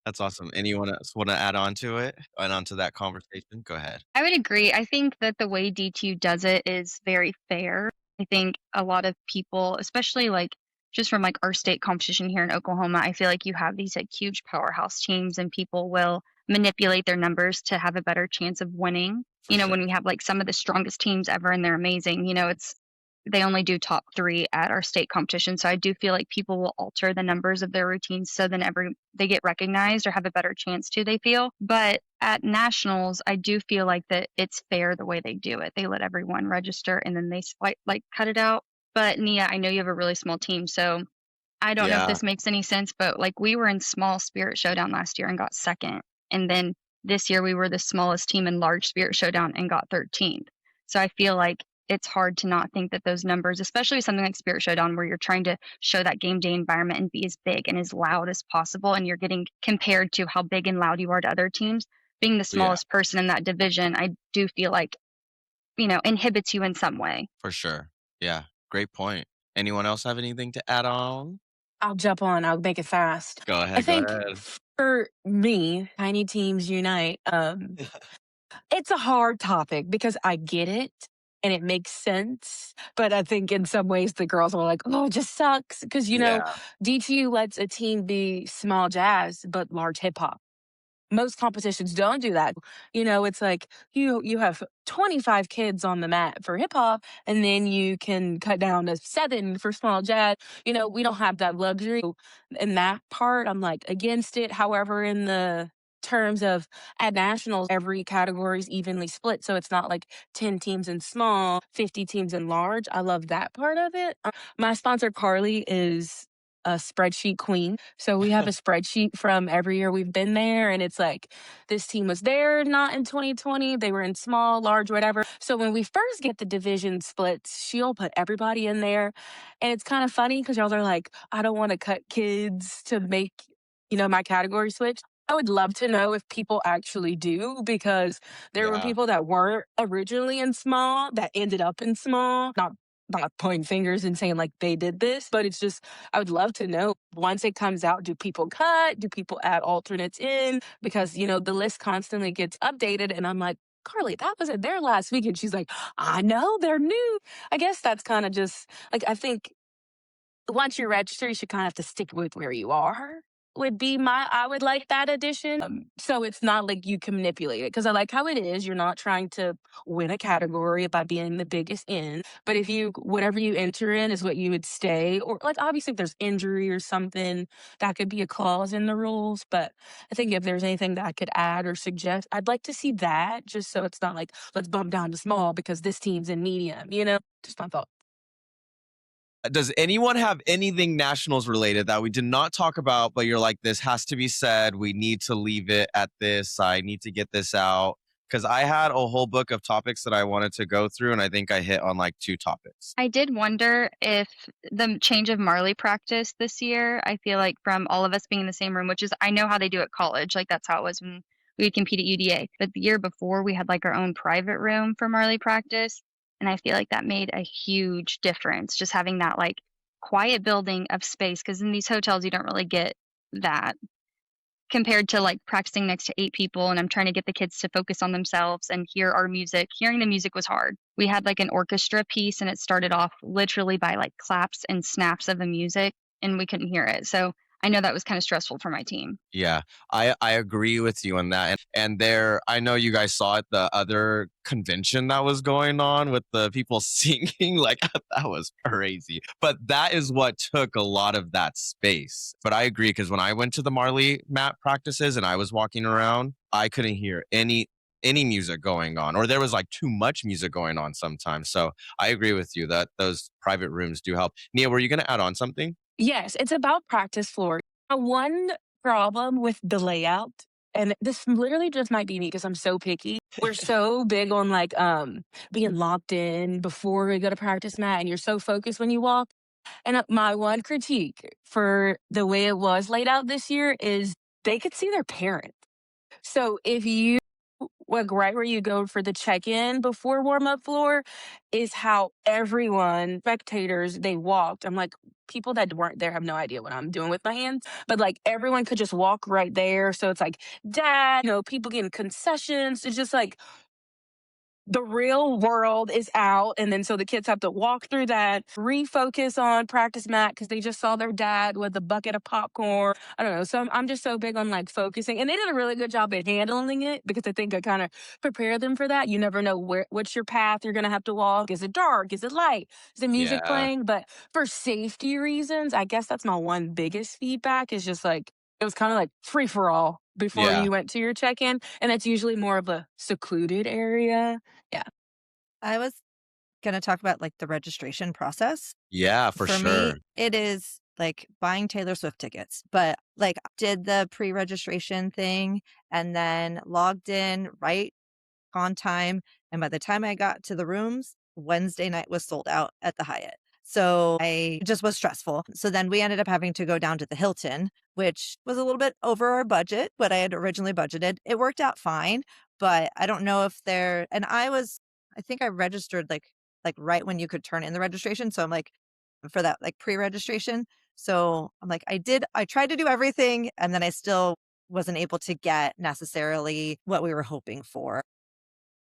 That's awesome. Anyone else want to add on to it? Add on to that conversation? Go ahead. I would agree. I think that the way DTU does it is very fair. I think a lot of people, especially like just from like our state competition here in Oklahoma, I feel like you have these like huge powerhouse teams and people will manipulate their numbers to have a better chance of winning. When we have like some of the strongest teams ever and they're amazing, they only do top 3 at our state competition. So I do feel like people will alter the numbers of their routines so then they get recognized or have a better chance to, they feel. But at nationals, I do feel like that it's fair the way they do it. They let everyone register and then they like cut it out. But Nia, I know you have a really small team, so I don't know if this makes any sense, but like we were in small Spirit Showdown last year and got second. And then this year we were the smallest team in large Spirit Showdown and got 13th. So I feel like it's hard to not think that those numbers, especially something like Spirit Showdown, where you're trying to show that game day environment and be as big and as loud as possible, and you're getting compared to how big and loud you are to other teams. Being the smallest person in that division, I do feel like, inhibits you in some way. For sure. Yeah. Great point. Anyone else have anything to add on? I'll jump on. I'll make it fast. Go ahead. I think for me, Tiny Teams Unite, it's a hard topic because I get it and it makes sense. But I think in some ways the girls are like, oh, it just sucks. Because, DTU lets a team be small jazz, but large hip hop. Most competitions don't do that. It's like you have 25 kids on the mat for hip hop, and then you can cut down to 7 for small jazz. We don't have that luxury. In that part, I'm like against it. However, in the terms of at nationals, every category is evenly split. So it's not like 10 teams in small, 50 teams in large. I love that part of it. My sponsor, Carly, is a spreadsheet queen. So we have a spreadsheet from every year we've been there. And it's like, this team was there, not in 2020. They were in small, large, whatever. So when we first get the division splits, she'll put everybody in there. And it's kind of funny because y'all are like, I don't want to cut kids to make, my category switch. I would love to know if people actually do, because there were people that weren't originally in small that ended up in small. Not pointing fingers and saying like they did this, but it's just, I would love to know once it comes out, do people cut? Do people add alternates in? Because, the list constantly gets updated and I'm like, Carly, that wasn't there last week. And she's like, I know, they're new. I guess that's kind of just like, I think once you're registered, you should kind of have to stick with where you are. I would like that addition. So it's not like you can manipulate it, because I like how it is. You're not trying to win a category by being the biggest in, but if whatever you enter in is what you would stay, or like obviously if there's injury or something, that could be a clause in the rules. But I think if there's anything that I could add or suggest, I'd like to see that, just so it's not like, let's bump down to small because this team's in medium, just my thought. Does anyone have anything nationals related that we did not talk about, but you're like, this has to be said, we need to leave it at this, I need to get this out? Because I had a whole book of topics that I wanted to go through, and I think I hit on like 2 topics. I did wonder if the change of Marley practice this year, I feel like from all of us being in the same room, which is, I know how they do at college, like that's how it was when we would compete at UDA. But the year before, we had like our own private room for Marley practice. And I feel like that made a huge difference, just having that like quiet building of space. Because in these hotels, you don't really get that, compared to like practicing next to 8 people. And I'm trying to get the kids to focus on themselves and hear our music. Hearing the music was hard. We had like an orchestra piece, and it started off literally by like claps and snaps of the music, and we couldn't hear it. So I know that was kind of stressful for my team. Yeah, I agree with you on that. And there, I know you guys saw it, the other convention that was going on with the people singing, like that was crazy. But that is what took a lot of that space. But I agree, because when I went to the Marley mat practices and I was walking around, I couldn't hear any music going on, or there was like too much music going on sometimes. So I agree with you that those private rooms do help. Nia, were you going to add on something? Yes, it's about practice floor. One problem with the layout, and this literally just might be me because I'm so picky. We're so big on like being locked in before we go to practice mat, and you're so focused when you walk. And my one critique for the way it was laid out this year is they could see their parent. So if you like right where you go for the check-in before warm-up floor is how everyone, spectators, they walked. I'm like, people that weren't there have no idea what I'm doing with my hands. But like everyone could just walk right there. So it's like, dad, people getting concessions. It's just like, the real world is out. And then so the kids have to walk through that, refocus on practice mat because they just saw their dad with a bucket of popcorn. I don't know. So I'm just so big on like focusing. And they did a really good job at handling it because I think I kind of prepared them for that. You never know what's your path you're going to have to walk. Is it dark? Is it light? Is the music Yeah. playing? But for safety reasons, I guess that's my one biggest feedback is just like, it was kind of like free for all before Yeah. you went to your check-in. And that's usually more of a secluded area. Yeah. I was going to talk about like the registration process. Yeah, for For sure. me, it is like buying Taylor Swift tickets, but like did the pre-registration thing and then logged in right on time. And by the time I got to the rooms, Wednesday night was sold out at the Hyatt. So I just was stressful. So then we ended up having to go down to the Hilton, which was a little bit over our budget, what I had originally budgeted. It worked out fine, but I don't know if and I think I registered like right when you could turn in the registration. So I'm like, for that like pre-registration. So I'm like, I tried to do everything and then I still wasn't able to get necessarily what we were hoping for.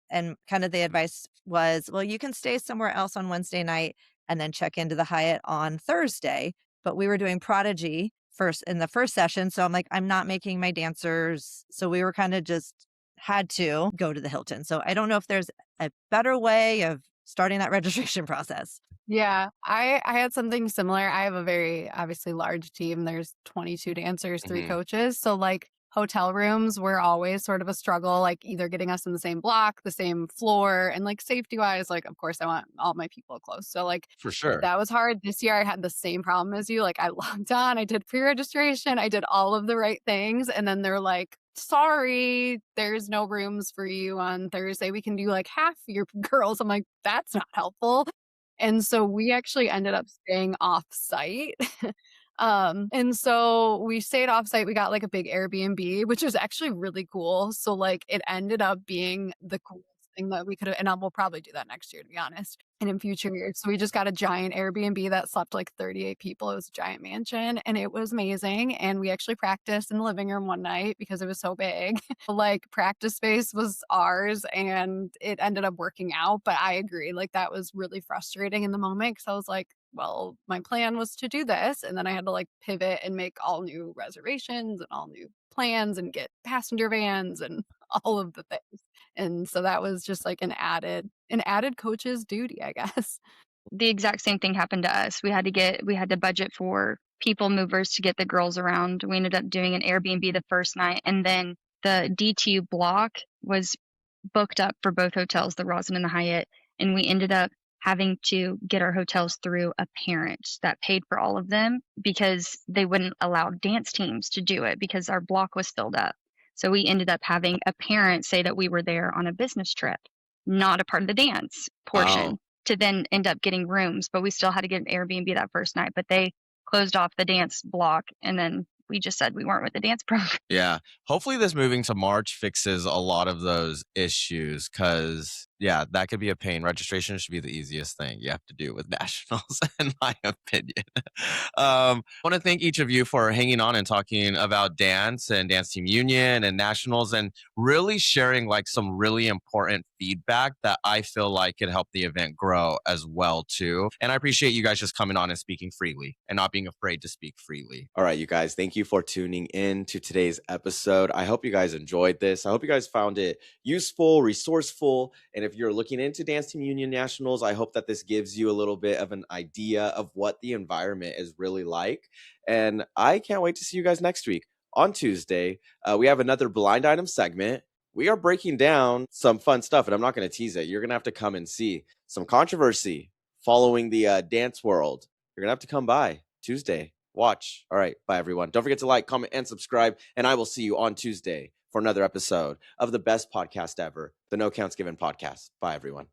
And kind of the advice was, well, you can stay somewhere else on Wednesday night and then check into the Hyatt on Thursday. But we were doing Prodigy first in the first session. So I'm like, I'm not making my dancers. So we were kind of just had to go to the Hilton. So I don't know if there's a better way of starting that registration process. Yeah, I had something similar. I have a very obviously large team. There's 22 dancers, 3 Mhm. coaches. So like hotel rooms were always sort of a struggle, like either getting us in the same block, the same floor, and like safety wise, like of course I want all my people close. So like For sure. that was hard. This year I had the same problem as you. Like I logged on, I did pre-registration, I did all of the right things, and then they're like, sorry, there's no rooms for you on Thursday. We can do like half your girls. I'm like, that's not helpful. And so we actually ended up staying off site. And so we stayed off site. We got like a big Airbnb, which was actually really cool. So like it ended up being the coolest thing that we could have, and we'll probably do that next year, to be honest, and in future years. So we just got a giant Airbnb that slept like 38 people. It was a giant mansion and it was amazing. And we actually practiced in the living room one night because it was so big. Like practice space was ours and it ended up working out. But I agree, like that was really frustrating in the moment because I was like, well, my plan was to do this. And then I had to like pivot and make all new reservations and all new plans and get passenger vans and all of the things. And so that was just like an added coach's duty, I guess. The exact same thing happened to us. We had to budget for people movers to get the girls around. We ended up doing an Airbnb the first night, and then the DTU block was booked up for both hotels, the Rosin and the Hyatt, and we ended up having to get our hotels through a parent that paid for all of them because they wouldn't allow dance teams to do it because our block was filled up. So we ended up having a parent say that we were there on a business trip, not a part of the dance portion, to then end up getting rooms. But we still had to get an Airbnb that first night. But they closed off the dance block, and then we just said we weren't with the dance program. Yeah. Hopefully this moving to March fixes a lot of those issues because, yeah, that could be a pain. Registration should be the easiest thing you have to do with nationals, in my opinion. I want to thank each of you for hanging on and talking about dance and dance team union and nationals and really sharing like some really important feedback that I feel like could help the event grow as well too. And I appreciate you guys just coming on and speaking freely and not being afraid to speak freely. All right, you guys, thank you for tuning in to today's episode. I hope you guys enjoyed this. I hope you guys found it useful, resourceful. And if you're looking into Dance Team Union Nationals, I hope that this gives you a little bit of an idea of what the environment is really like. And I can't wait to see you guys next week. On Tuesday, we have another blind item segment. We are breaking down some fun stuff, and I'm not going to tease it. You're going to have to come and see some controversy following the dance world. You're going to have to come by Tuesday. Watch. All right. Bye, everyone. Don't forget to like, comment, and subscribe. And I will see you on Tuesday for another episode of the best podcast ever, the No Counts Given podcast. Bye, everyone.